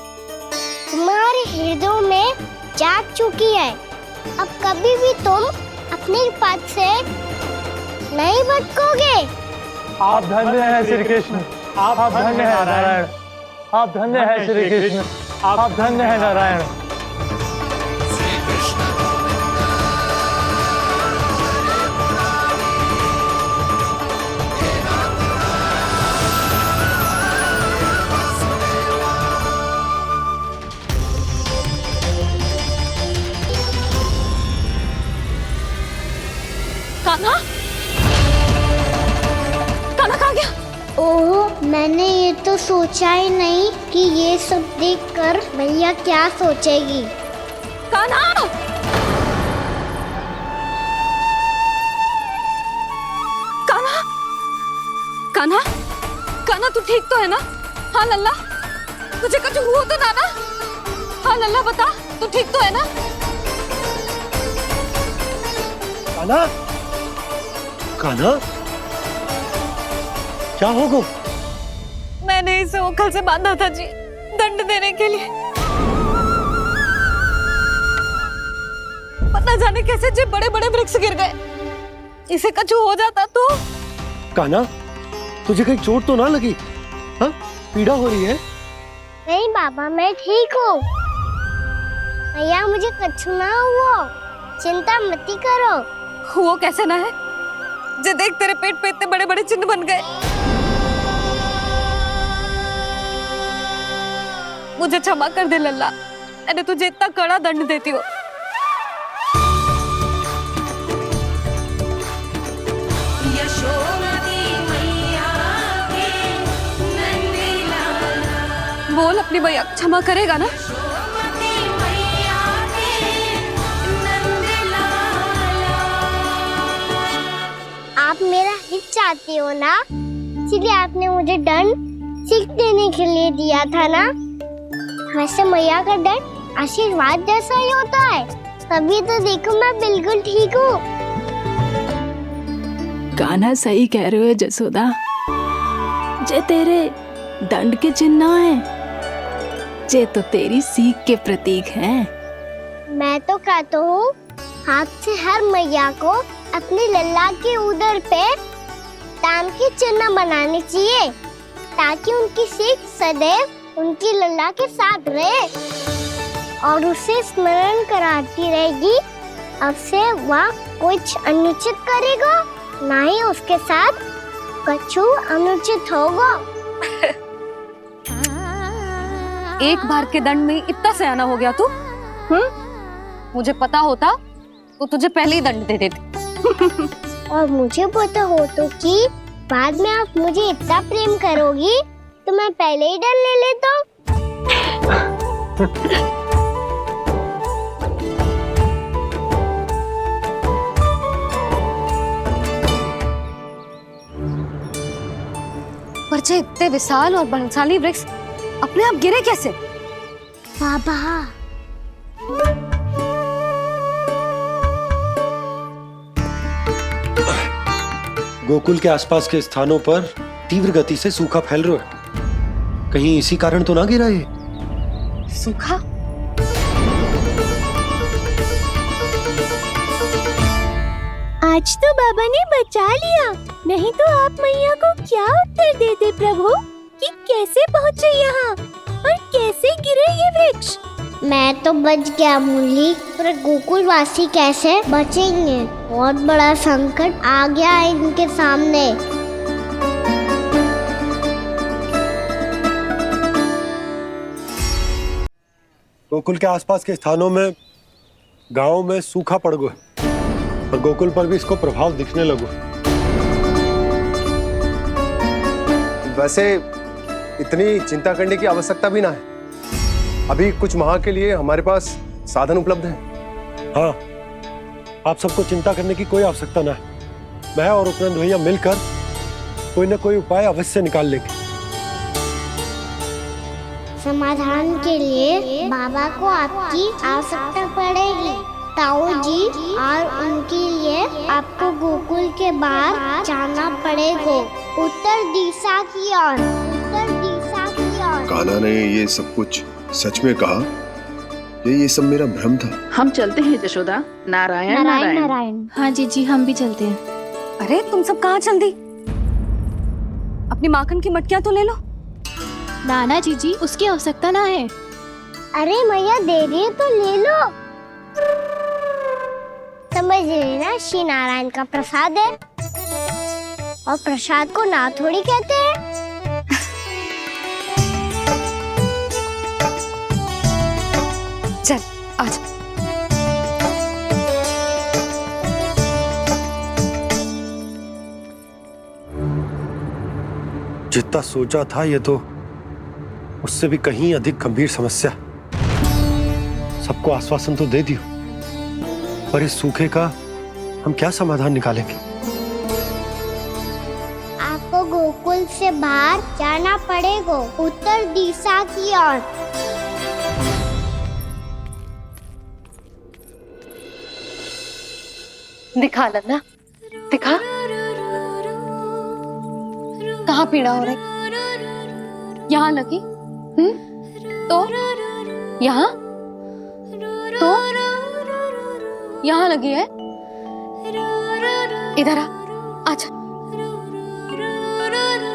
तुम्हारे हृदय में जाग चुकी है। अब कभी भी तुम अपने पद से नहीं भटकोगे। आप धन्य हैं श्री कृष्ण, आप धन्य हैं नारायण, आप धन्य हैं श्री कृष्ण, आप धन्य हैं नारायण। कान्हा, कान्हा कहाँ गया? ओह, मैंने ये तो सोचा ही नहीं कि ये सब देखकर भैया क्या सोचेगी। कान्हा! कान्हा! कान्हा! कान्हा तू ठीक तो है ना? हाँ लल्ला, तुझे कुछ हुआ तो ना? हाँ लल्ला बता, तू ठीक तो है ना? कान्हा, कान्हा, क्या होगा? मैंने इसे ओखल से बांधा था जी, दंड देने के लिए। पता जाने कैसे जो बड़े बड़े वृक्ष गिर गए, इसे कुछ हो जाता तो। कान्हा, तुझे कहीं चोट तो ना लगी? हाँ, पीड़ा हो रही है? नहीं बाबा, मैं ठीक हूँ। भैया मुझे कुछ ना हुआ, चिंता मत करो। वो कैसे ना है? जे देख तेरे पेट पे इतने बड़े बड़े चिन्ह बन गए। मुझे क्षमा कर दे लल्ला, मैंने तुझे इतना कड़ा दंड देती हूँ। बोल अपनी भैया क्षमा करेगा ना? आप मेरा हित चाहते हो ना, इसलिए आपने मुझे दंड सीख देने के लिए दिया था ना। वैसे मैया का दंड आशीर्वाद जैसा ही होता है, तभी तो देखो मैं बिल्कुल ठीक हूँ। कान्हा सही कह रहे हो जसोदा, जे तेरे दंड के चिन्ह है, जे तो तेरी सीख के प्रतीक हैं। मैं तो कहता हूँ हाथ से हर मैया को अपनी लल्ला के उदर पे ताम के चिन्ह बनाने चाहिए, ताकि उनकी सीख सदैव उनकी लल्ला के साथ रहे और उसे स्मरण कराती रहेगी। अब से वह कुछ अनुचित करेगा, ना ही उसके साथ कुछ अनुचित होगा। एक बार के दंड में इतना सयाना हो गया तू? मुझे पता होता तो तुझे पहले ही दंड दे देती। और मुझे पता हो तो कि बाद में आप मुझे इतना प्रेम करोगी तो मैं पहले ही दंड ले लेता। पर जे इतने विशाल और बलशाली वृक्ष अपने आप गिरे कैसे? बाबा, गोकुल के आसपास के स्थानों पर तीव्र गति से सूखा फैल रहा है। कहीं इसी कारण तो ना गिरा ये? सूखा? आज तो बाबा ने बचा लिया, नहीं तो आप मैया को क्या उत्तर देते प्रभु कि कैसे पहुँचे यहाँ और कैसे गिरे ये वृक्ष। मैं तो बच गया मुरली, पर गोकुल वासी कैसे बचेंगे? बहुत बड़ा संकट आ गया है इनके सामने। गोकुल के आसपास के स्थानों में, गांवों में सूखा पड़ गया और गोकुल पर भी इसको प्रभाव दिखने लगा। वैसे इतनी चिंता करने की आवश्यकता भी ना है। अभी कुछ माह के लिए हमारे पास साधन उपलब्ध है। हाँ, आप सबको चिंता करने की कोई आवश्यकता ना है। मैं और उपनंद भैया मिलकर कोई ना कोई उपाय अवश्य निकाल लेंगे। समाधान के लिए बाबा को आपकी आवश्यकता पड़ेगी। ताऊ जी और उनके लिए आपको गोकुल के बाहर जाना पड़ेगा, उत्तर दिशा की ओर, उत्तर दिशा की ओर। कान्हा ने ये सब कुछ सच में कहा? ये सब मेरा भ्रम था? हम चलते हैं जशोदा। नारायण नारायण नारायण। हाँ जीजी, हम भी चलते हैं। अरे तुम सब कहाँ चल दी? अपनी माखन की मटकियाँ तो ले लो। नाना जीजी, उसकी आवश्यकता ना है। अरे मैया दे रही है तो ले लो। समझ लेना, श्री नारायण का प्रसाद है और प्रसाद को ना थोड़ी कहते हैं। चल आज। जितना सोचा था ये तो उससे भी कहीं अधिक गंभीर समस्या। सबको आश्वासन तो दे दियो, पर इस सूखे का हम क्या समाधान निकालेंगे? आपको गोकुल से बाहर जाना पड़ेगा, उत्तर दिशा की ओर। दिखा लल्ला, दिखा। कहाँ पीड़ा हो रही? यहाँ लगी? तो यहाँ? तो यहाँ लगी है? इधर आ, आजा।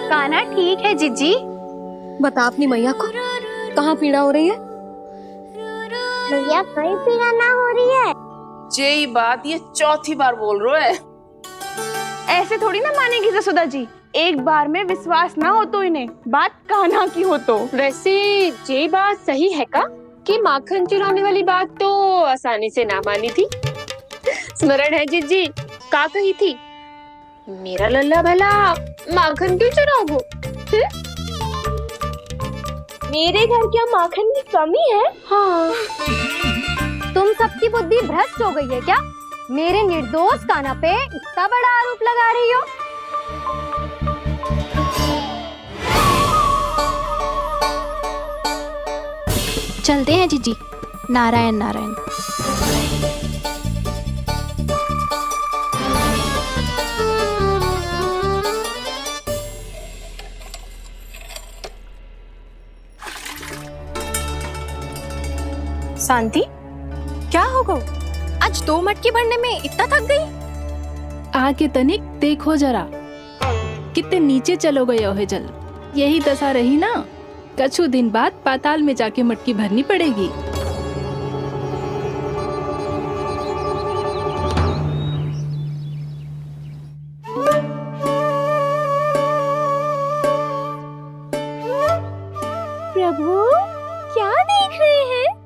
कान्हा ठीक है जीजी। बता अपनी मैया को कहाँ पीड़ा हो रही है? मैया कहीं पीड़ा ना हो रही है। ये बात ये चौथी बार बोल रहे है। ऐसे थोड़ी ना मानेगी जसोदा जी, एक बार में विश्वास ना हो तो इन्हें, बात कान्हा की हो तो। वैसे ये बात सही है का कि माखन चुराने वाली बात तो आसानी से ना मानी थी। स्मरण है जीजी, का कही थी? मेरा लल्ला भला माखन क्यों चुराओगे? मेरे घर क्या माखन की कमी है? हाँ। तुम सबकी बुद्धि भ्रष्ट हो गई है क्या? मेरे निर्दोष कान्हा पे इतना बड़ा आरोप लगा रही हो? चलते हैं जीजी। नारायण नारायण। शांति, क्या होगा? आज 2 मटकी भरने में इतना थक गई? आके तनिक देखो जरा, कितने नीचे चलो गए हो जल। यही दशा रही ना, कछु दिन बाद पाताल में जाके मटकी भरनी पड़ेगी। प्रभु, क्या देख रहे हैं?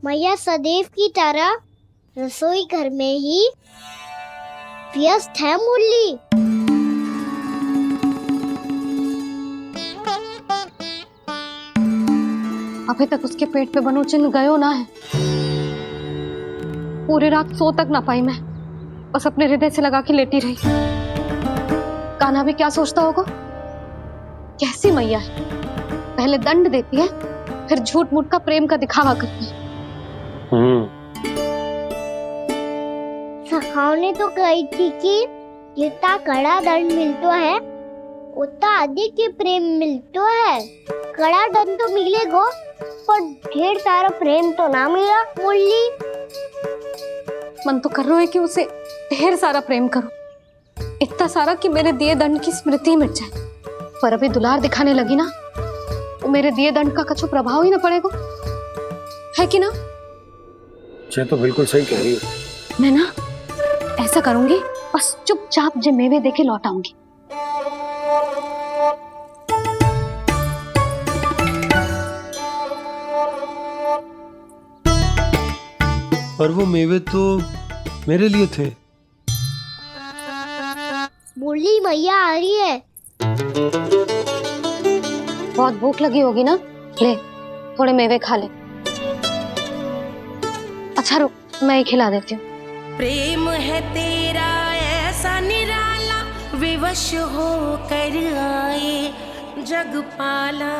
मैया सदैव की तरह रसोई घर में ही व्यस्त है मुरली। अभी तक उसके पेट पे बनो चिन्ह गयो ना है। पूरी रात सो तक ना पाई मैं, बस अपने हृदय से लगा के लेटी रही। कान्हा भी क्या सोचता होगा? कैसी मैया है, पहले दंड देती है, फिर झूठ मूठ का प्रेम का दिखावा करती है। सखाओ ने तो कही थी कि जितना कड़ा दंड मिलता है उतना अधिक ही प्रेम मिलता है। कड़ा दंड तो मिलेगा पर ढेर सारा प्रेम तो ना मिला मुरली। मन तो कर रहा है कि उसे ढेर सारा प्रेम करूं, इतना सारा कि मेरे दिए दंड की स्मृति मिट जाए। पर अभी दुलार दिखाने लगी ना, वो मेरे दिए दंड का कछु प्रभाव ही ना पड़ेगा, है कि ना? ये तो बिल्कुल सही कह रही हो। मैं ना ऐसा करूंगी, बस चुपचाप जे मेवे देके लौट आऊंगी। पर वो मेवे तो मेरे लिए थे। मुरली मैया आ रही है। बहुत भूख लगी होगी ना, ले थोड़े मेवे खा ले। अच्छा रुक, मैं ही खिला देती हूँ। प्रेम है तेरा ऐसा निराला, विवश हो कर आए जग पाला।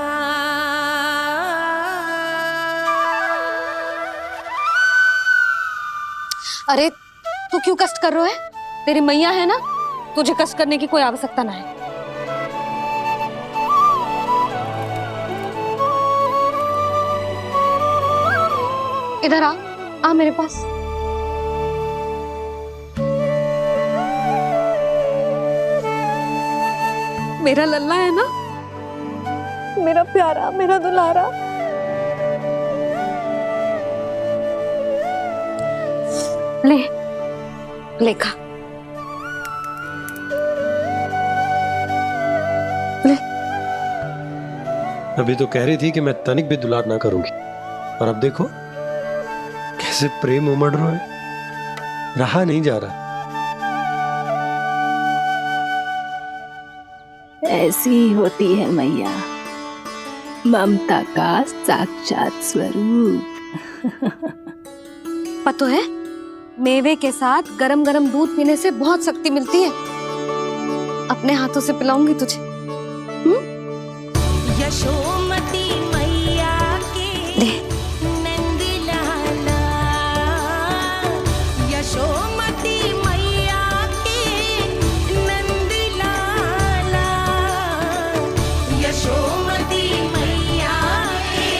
अरे तू क्यों कष्ट कर रहा है? तेरी मैया है ना, तुझे कष्ट करने की कोई आवश्यकता ना है। इधर आ मेरे पास। मेरा लल्ला है ना, मेरा प्यारा, मेरा दुलारा। ले खा। ले। अभी तो कह रही थी कि मैं तनिक भी दुलार ना करूंगी, और अब देखो कैसे प्रेम उमड़ रहा है, रहा नहीं जा रहा। ऐसी ही होती है मैया, ममता का साक्षात स्वरूप। पता है, मेवे के साथ गरम गरम दूध पीने से बहुत शक्ति मिलती है। अपने हाथों से पिलाऊंगी तुझे। यशोमती मैया के नंद लाला, यशोमती मैया के नंद लाला, यशोमती मैया के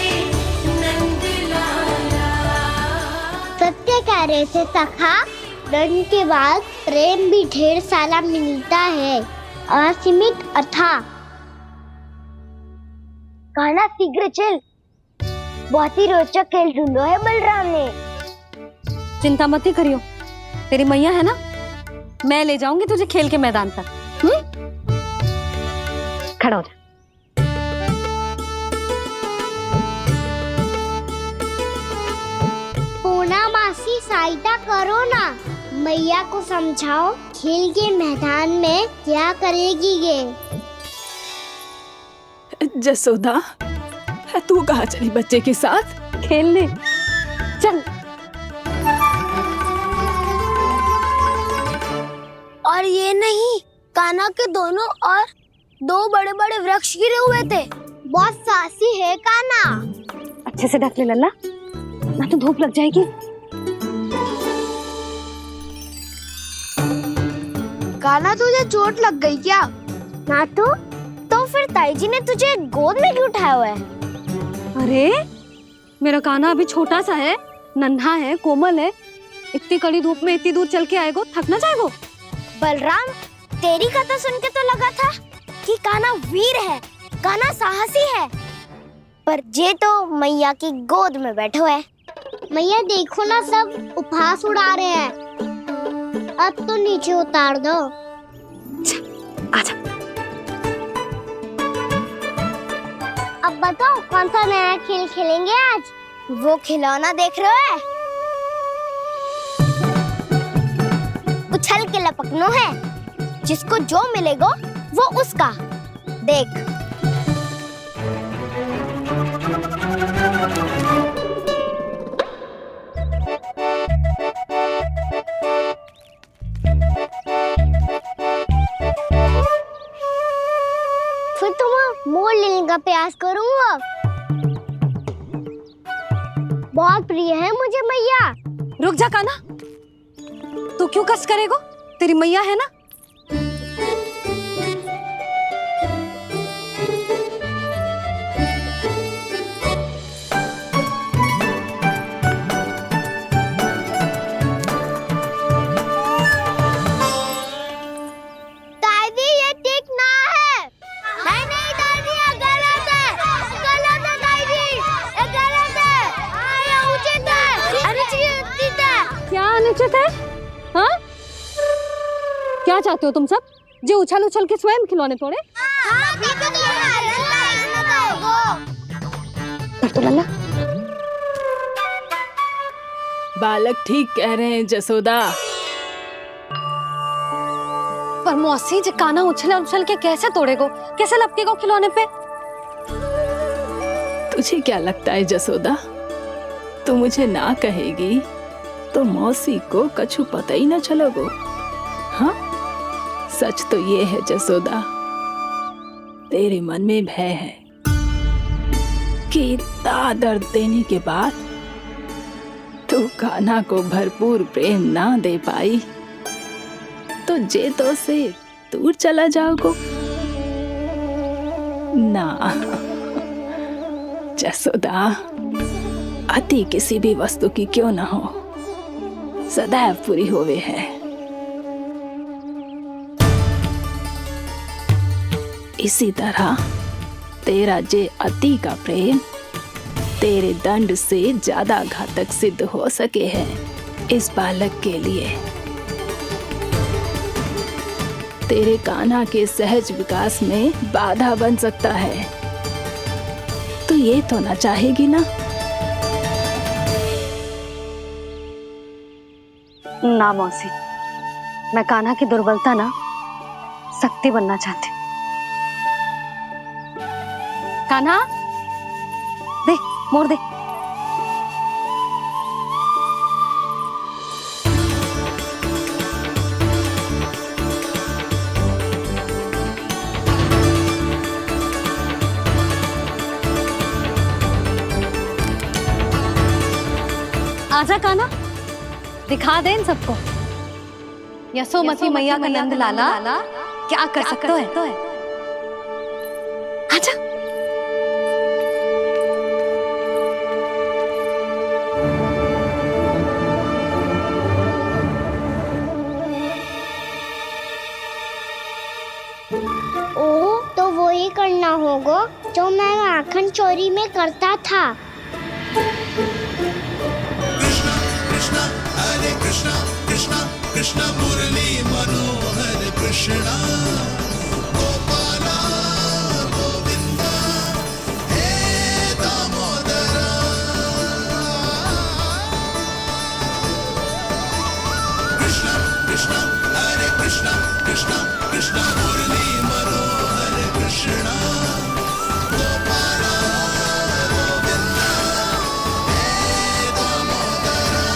नंद लाला। सत्य कह रहे थे सखा, धन के बाद प्रेम भी ढेर सारा मिलता है, असीमित अथाह। गाना शीघ्र चल, बहुत ही रोचक खेल ढूंढो है बलराम ने। चिंता मत ही करियो, तेरी मैया है ना, मैं ले जाऊंगी तुझे खेल के मैदान तक। खड़ा हो जा। पूना मासी सहायता करो ना, मैया को समझाओ खेल के मैदान में क्या करेगी ये। जसोदा, तू कहाँ चली बच्चे के साथ? खेलने चल। और ये नहीं, कान्हा के दोनों और दो बड़े बड़े वृक्ष गिरे हुए थे। बहुत साहसी है कान्हा। अच्छे से ढक ले लल्ला, ना तो धूप लग जाएगी। कान्हा तुझे चोट लग गई क्या? ना तो फिर ताई जी ने तुझे गोद में क्यों उठाया हुआ है? अरे मेरा कान्हा अभी छोटा सा है, नन्हा है, कोमल है। इतनी कड़ी धूप में इतनी दूर चल के आएगो, थक ना जाएगो। बलराम, तेरी कथा सुन के तो लगा था कि कान्हा वीर है, कान्हा साहसी है, पर जे तो मैया की गोद में बैठो है। मैया देखो ना, सब उपहास उड़ा रहे हैं। अब तो नीचे उतार दो। आजा। अब बताओ कौन सा नया खेल खेलेंगे आज? वो खिलौना देख रहे हो? उछल के लपकनो है, जिसको जो मिलेगा वो उसका। देख। फिर तुम मोड़ लेने का प्रयास करूंगा। बहुत प्रिय है मुझे मैया। रुक जा कान्हा, तू क्यों कष्ट करेगो? तेरी मैया है ना। दादी ये ठीक ना है। नहीं दादी, ये गलत है। गलत है दादी, ये गलत है। ये उचित है, अनुचित है। क्या अनुचित है? हाँ? क्या चाहते हो तुम सब? जो उछल उछल के स्वयं खिलौने तोड़े? तो लल्ला, बालक ठीक कह रहे हैं जसोदा। पर मौसी, जो कान्हा उछल उछल के कैसे तोड़ेगो, कैसे लपकेगो खिलौने पे? तुझे क्या लगता है जसोदा, तू मुझे ना कहेगी तो मौसी को कछु पता ही ना चलोगो। हाँ, सच तो ये है जसोदा, तेरे मन में भय है कि इतना दर्द देने के बाद तू कान्हा को भरपूर प्रेम ना दे पाई तो जेतो से दूर चला जाओगो ना। जसोदा, अति किसी भी वस्तु की क्यों ना हो सदैव पूरी होवे है। इसी तरह तेरा जे अति का प्रेम तेरे दंड से ज्यादा घातक सिद्ध हो सके है इस बालक के लिए। तेरे कान्हा के सहज विकास में बाधा बन सकता है। तो ये तो ना चाहेगी ना? ना मौसी, मैं कान्हा की दुर्बलता ना शक्ति बनना चाहती हूँ। कान्हा, दे मोड़ दे। आजा कान्हा, दिखा दे इन सबको यशोमती मैया का नंद लाला क्या कर सकता है। आजा। ओ, तो वो ही करना होगा जो मैं माखन चोरी में करता था। कृष्णा कृष्णा कृष्णा मुरली मनोहर कृष्णा गोपाला गोविंदा हे दामोदरा। कृष्णा कृष्णा हरे कृष्णा कृष्णा कृष्णा मुरली मनोहर कृष्णा गोपाला गोविंदा हे दामोदरा।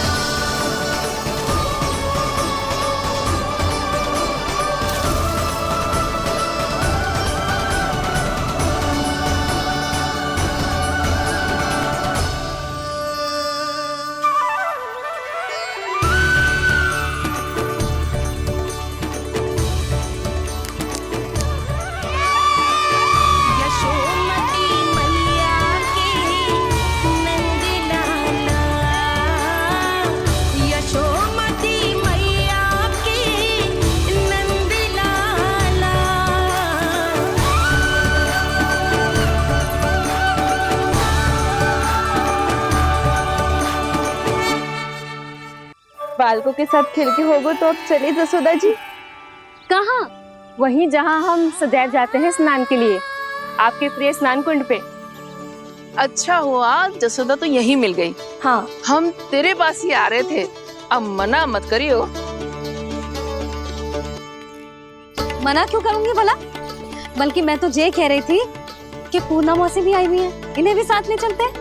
बालकों के साथ खेल के होगो तो अब चले जसोदा जी। कहाँ? वहीं जहाँ हम सदैव जाते हैं स्नान के लिए, आपके प्रिय स्नान कुंड पे। अच्छा हुआ जसोदा तो यहीं मिल गई। हाँ, हम तेरे पास ही आ रहे थे, अब मना मत करियो। मना क्यों करूंगी भला? बल्कि मैं तो ये कह रही थी कि पूर्णा मौसी भी आई हुई है, इन्हें भी साथ ले चलते हैं।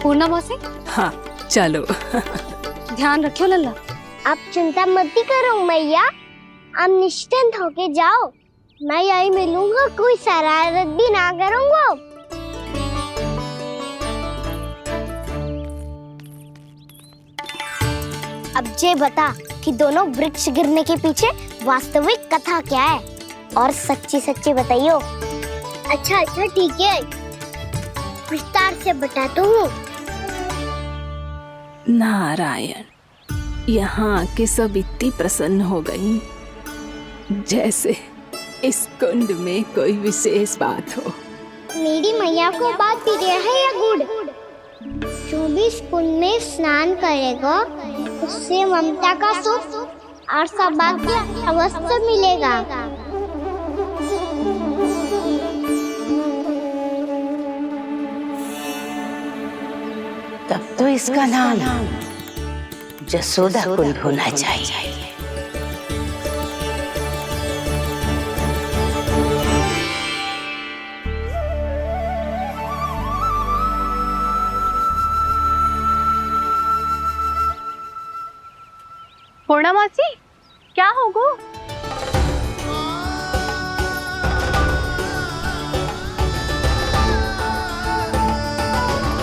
पूर्णा मौसी, हाँ चलो। ध्यान रखियो लल्ला। आप चिंता मत करो मैया, आप निश्चिंत होके जाओ, मैं यही मिलूंगा, कोई शरारत भी ना करूंगा। अब ये बता कि दोनों वृक्ष गिरने के पीछे वास्तविक कथा क्या है, और सच्ची सच्ची बताइयो। अच्छा अच्छा ठीक है, विस्तार से बताता हूँ। नारायण, यहाँ के सब इतनी प्रसन्न हो गई जैसे इस कुंड में कोई विशेष बात हो। मेरी मैया को बात प्रिय है या गुड़? जो भी इस कुंड में स्नान करेगा उससे ममता का सुख और सौभाग्य अवश्य मिलेगा। तब तो इसका नाम जसोदा कुंड होना चाहिए। पूर्णा मौसी, क्या होगो?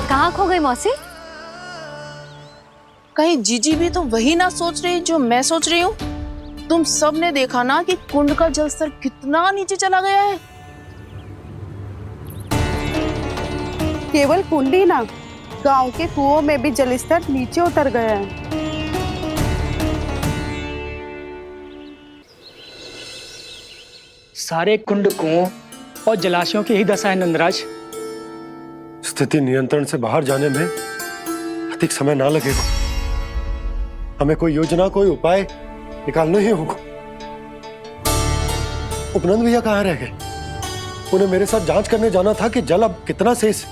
कहाँ खो गई मौसी? कहीं जीजी भी तो वही ना सोच रही जो मैं सोच रही हूँ। तुम सब ने देखा ना कि कुंड का जलस्तर कितना नीचे चला गया है। केवल कुंड ही ना, गांव के कुओं में भी जलस्तर नीचे उतर गया है। सारे कुंड, कुओं और जलाशयों की यही दशा है नंदराज। स्थिति नियंत्रण से बाहर जाने में अधिक समय ना लगेगा। हमें कोई योजना, कोई उपाय निकालना ही होगा। उपनंद भैया कहाँ रह गए? उन्हें मेरे साथ जांच करने जाना था कि जल अब कितना शेष।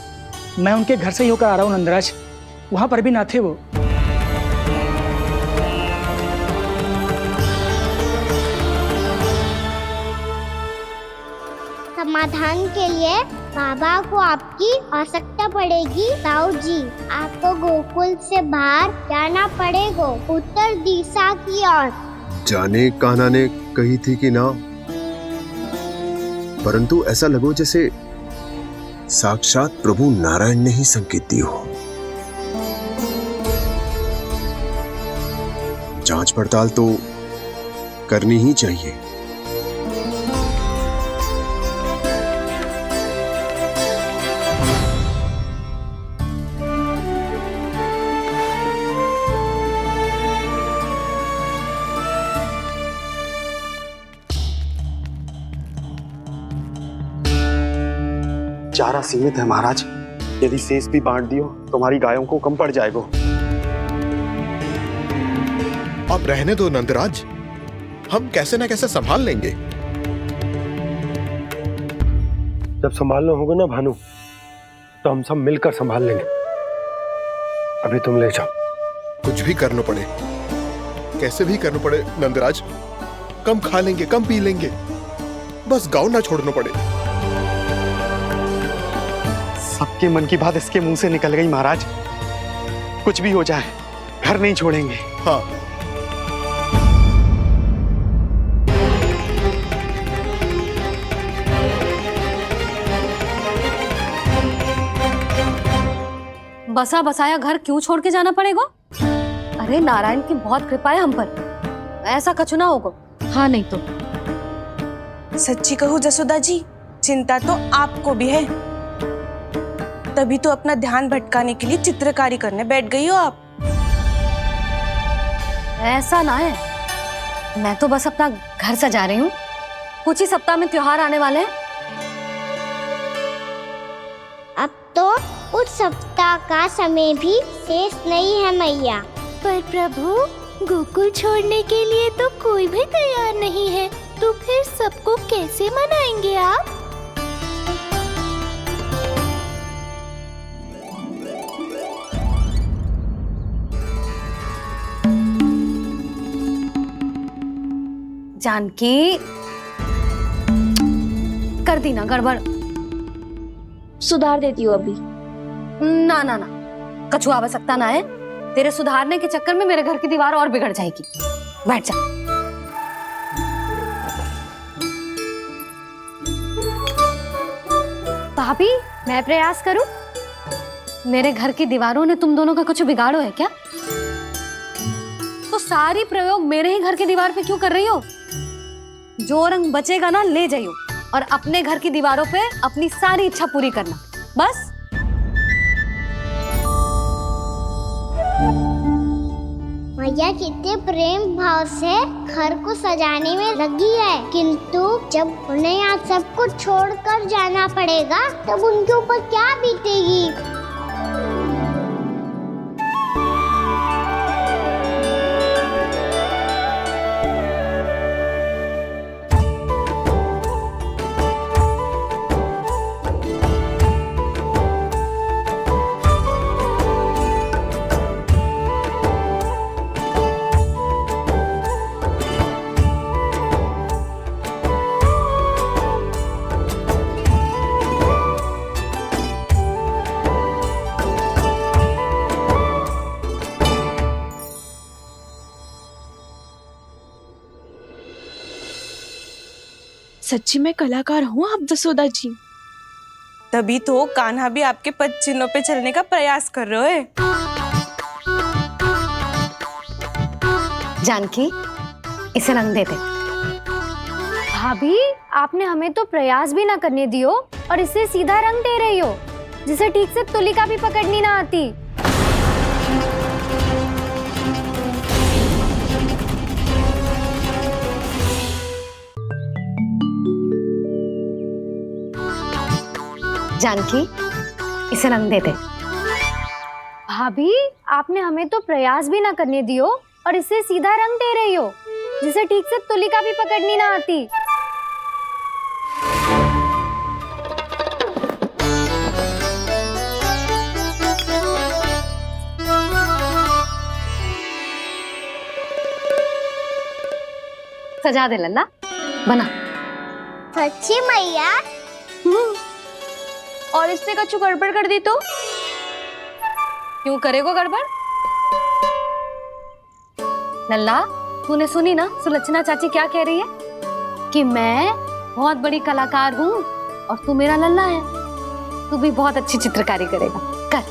मैं उनके घर से ही होकर आ रहा हूँ नंदराज, वहां पर भी ना थे वो। समाधान के लिए बाबा को आपकी आवश्यकता पड़ेगी। ताऊ जी, आपको गोकुल से बाहर जाना पड़ेगा, उत्तर दिशा की ओर। जाने कान्हा ने कही थी कि ना, परंतु ऐसा लगो जैसे साक्षात प्रभु नारायण ने ही संकेत दी हो। जांच पड़ताल तो करनी ही चाहिए। चारा सीमित है महाराज, यदि शेष भी बांट दियो तो हमारी गायों को कम पड़ जाएगा। अब रहने दो नंदराज, हम कैसे न कैसे संभाल लेंगे। जब संभालना होगा ना भानु, तो हम सब मिलकर संभाल लेंगे। अभी तुम ले जाओ। कुछ भी करना पड़े, कैसे भी करना पड़े नंदराज, कम खा लेंगे, कम पी लेंगे, बस गाँव ना छोड़ना पड़े। सबके मन की बात इसके मुंह से निकल गई महाराज। कुछ भी हो जाए, घर नहीं छोड़ेंगे। हाँ, बसा बसाया घर क्यों छोड़ के जाना पड़ेगा? अरे नारायण की बहुत कृपा है हम पर, ऐसा कछु ना होगा। हाँ नहीं तो सच्ची कहूँ जसोदा जी, चिंता तो आपको भी है, तभी तो अपना ध्यान भटकाने के लिए चित्रकारी करने बैठ गई हो आप। ऐसा ना है, मैं तो बस अपना घर सजा रही हूँ। कुछ ही सप्ताह में त्योहार आने वाले हैं। अब तो उस सप्ताह का समय भी शेष नहीं है मैया। पर प्रभु, गोकुल छोड़ने के लिए तो कोई भी तैयार नहीं है, तो फिर सबको कैसे मनाएंगे आप? जानकी, कर दी ना गड़बड़। सुधार देती हूँ अभी। ना ना ना, कछु आवश्यकता ना है। तेरे सुधारने के चक्कर में मेरे घर की दीवार और बिगड़ जाएगी। बैठ जा। भाभी, मैं प्रयास करूं? मेरे घर की दीवारों ने तुम दोनों का कुछ बिगाड़ो है क्या? तो सारी प्रयोग मेरे ही घर की दीवार पे क्यों कर रही हो? जो रंग बचेगा ना ले जाइयो, और अपने घर की दीवारों पे अपनी सारी इच्छा पूरी करना, बस। मैया कितने प्रेम भाव से घर को सजाने में लगी है, किंतु जब उन्हें यहाँ सब कुछ छोड़कर जाना पड़ेगा तब उनके ऊपर क्या बीतेगी? सच्ची में कलाकार हूँ आप जसोदा जी, तभी तो कान्हा भी आपके पद चिन्हों पे चलने का प्रयास कर रहे हैं। जानकी, इसे रंग दे दे। भाभी, आपने हमें तो प्रयास भी ना करने दियो और इसे सीधा रंग दे रही हो, जिसे ठीक से तुलिका भी पकड़नी ना आती। जानकी, इसे रंग दे दे। भाभी, आपने हमें तो प्रयास भी ना करने दियो और इसे सीधा रंग दे रही हो, जिसे ठीक से तुलिका भी पकड़नी ना आती। सजा दे लल्ला, बना। सच्ची मैया? और इसने कछु गड़बड़ कर दी तो? क्यों करेगो गड़बड़? लल्ला, तूने सुनी ना सुलक्षणा चाची क्या कह रही है? कि मैं बहुत बड़ी कलाकार हूँ और तू मेरा लल्ला है, तू भी बहुत अच्छी चित्रकारी करेगा। कर।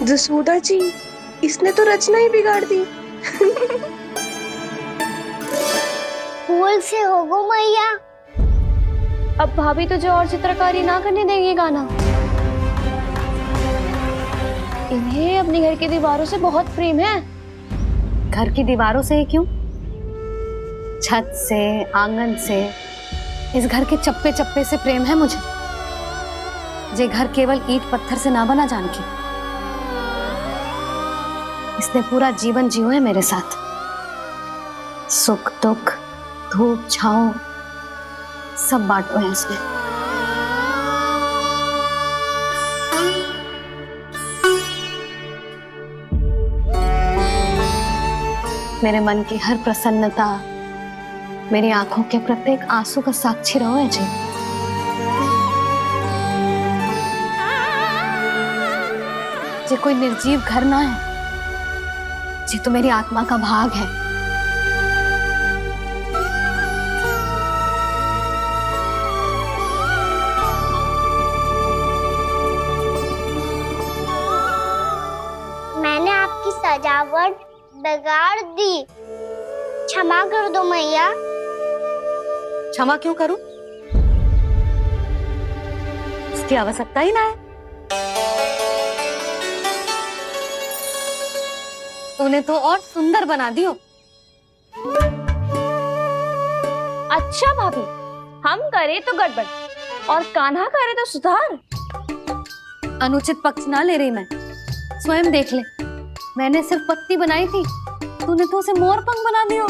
जसोदा जी, इसने तो रचना ही बिगाड़ दी। फूल से होगो मैया। अब भाभी तुझे और चित्रकारी ना करने देंगे गाना। इन्हें अपने घर की दीवारों से बहुत प्रेम है। घर की दीवारों से क्यों? छत से, आंगन से, इस घर के चप्पे चप्पे से प्रेम है मुझे। ये घर केवल ईंट पत्थर से ना बना जानकी, इसने पूरा जीवन जियो है मेरे साथ। सुख दुख, धूप छांव सब बांटो है इसने। मेरे मन की हर प्रसन्नता, मेरी आंखों के प्रत्येक आंसू का साक्षी रहो है जी। ये कोई निर्जीव घर ना है, ये तो मेरी आत्मा का भाग है। मैंने आपकी सजावट बिगाड़ दी, क्षमा कर दो मैया। क्षमा क्यों करूं? उसकी आवश्यकता ही ना है। तूने तो और सुंदर बना दियो। अच्छा भाभी, हम करे तो गड़बड़ और कान्हा करे तो सुधार। अनुचित पक्ष ना ले रही मैं, स्वयं देख ले। मैंने सिर्फ पत्ती बनाई थी, तूने तो उसे मोर पंख बना दियो।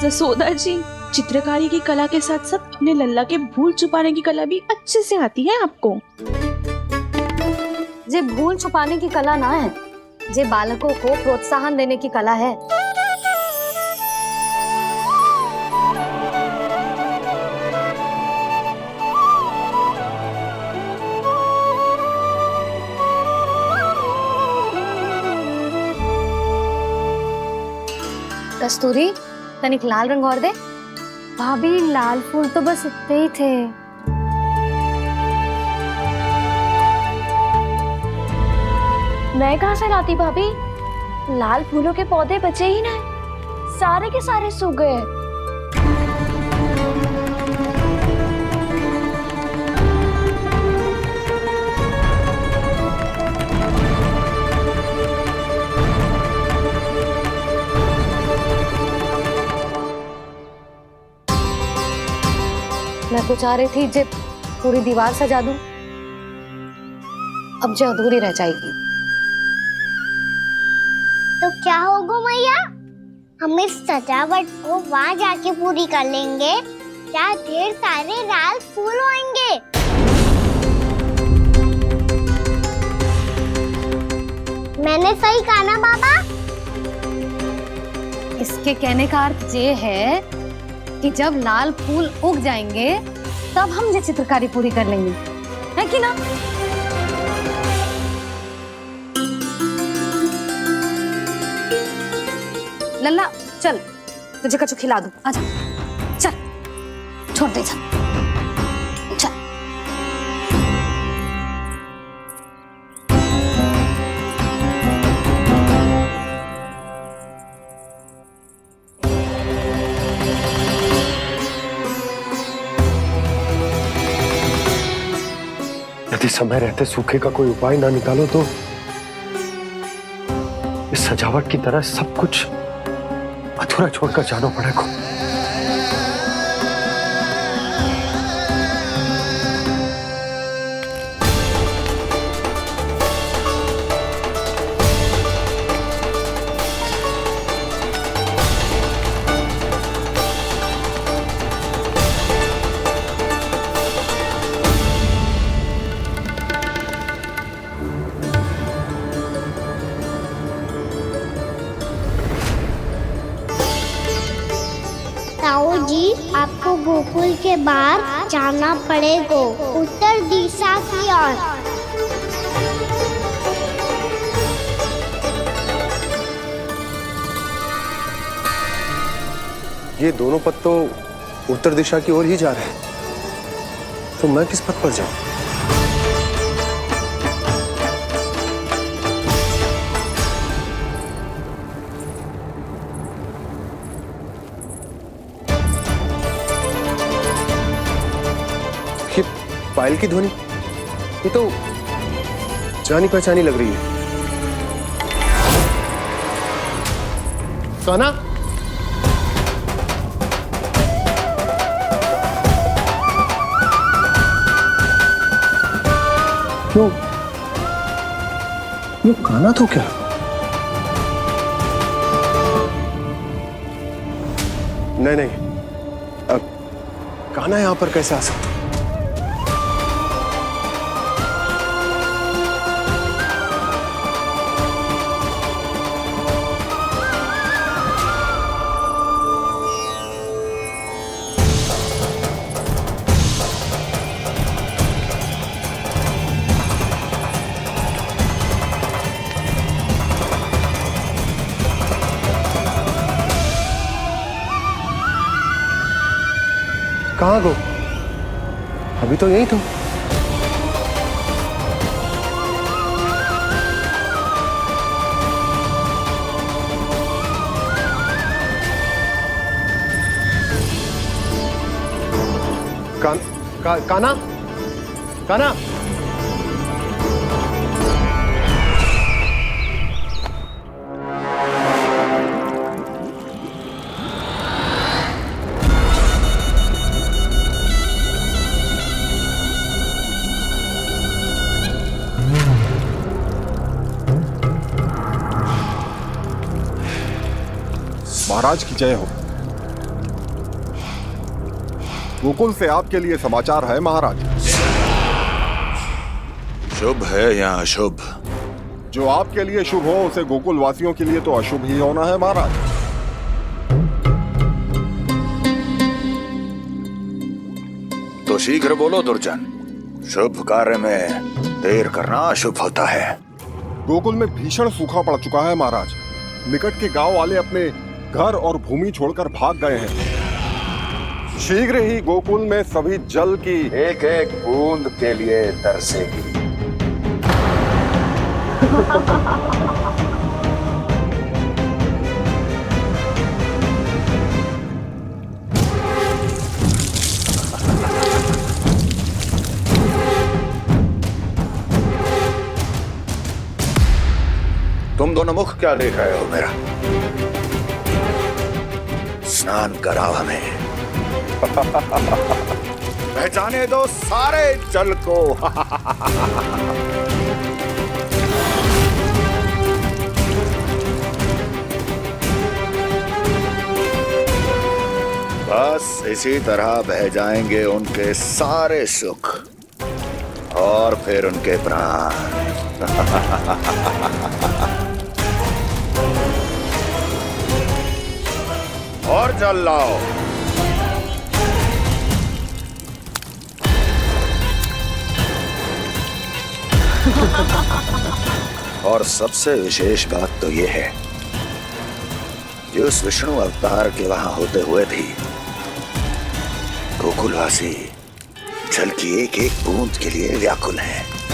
जसोदा जी, चित्रकारी की कला के साथ साथ अपने लल्ला के भूल छुपाने की कला भी अच्छे से आती है आपको। ये भूल छुपाने की कला ना है, ये बालकों को प्रोत्साहन देने की कला है। कस्तूरी, तनिक लाल रंग और दे। भाभी, लाल फूल तो बस इतने ही थे। मैं कहाँ से लाती भाभी? लाल फूलों के पौधे बचे ही ना, सारे के सारे सूख गए। मैं तो चाह रही थी जे पूरी दीवार सजा दूं, अब जो अधूरी रह जाएगी। तो क्या होगा मैया? हम इस सजावट को वहाँ जाके पूरी कर लेंगे जहाँ ढेर सारे लाल फूल होंगे। मैंने सही कहा ना बाबा? इसके कहने का अर्थ ये है कि जब लाल फूल उग जाएंगे तब हम ये चित्रकारी पूरी कर लेंगे, है कि ना? लल्ला चल, तुझे कछु खिला दूं, आजा, चल, छोड़ दे, चल, चल। यदि समय रहते सूखे का कोई उपाय ना निकालो तो इस सजावट की तरह सब कुछ अधूरा छोड़कर जाना पड़ेगा। ताऊ जी, आपको गोकुल के बाहर जाना पड़ेगा, उत्तर दिशा की ओर। ये दोनों पथ तो उत्तर दिशा की ओर ही जा रहे हैं, तो मैं किस पथ पर जाऊं? ये पायल की ध्वनि, ये तो जानी पहचानी लग रही है। कान्हा, क्यों? ये कान्हा तो क्या? नहीं नहीं, अब कान्हा यहां पर कैसे आ सकता? कहाँ गो? अभी तो यही तुम। कान्हा, कान्हा, महाराज की जय हो। गोकुल से आपके लिए समाचार है महाराज। शुभ है या अशुभ? जो आपके लिए शुभ हो उसे गोकुल वासियों के लिए तो अशुभ ही होना है महाराज। तो शीघ्र बोलो दुर्जन, शुभ कार्य में देर करना अशुभ होता है। गोकुल में भीषण सूखा पड़ चुका है महाराज। निकट के गांव वाले अपने घर और भूमि छोड़कर भाग गए हैं। शीघ्र ही गोकुल में सभी जल की एक एक बूंद के लिए तरसेगी। तुम दोनों मुख क्या देख रहे हो मेरा? स्नान कराओ हमें। पहचाने दो सारे जल को। बस इसी तरह बह जाएंगे उनके सारे सुख और फिर उनके प्राण। और जल लाओ। और सबसे विशेष बात तो यह है कि उस विष्णु अवतार के वहां होते हुए भी गोकुलवासी जल की एक एक बूंद के लिए व्याकुल हैं।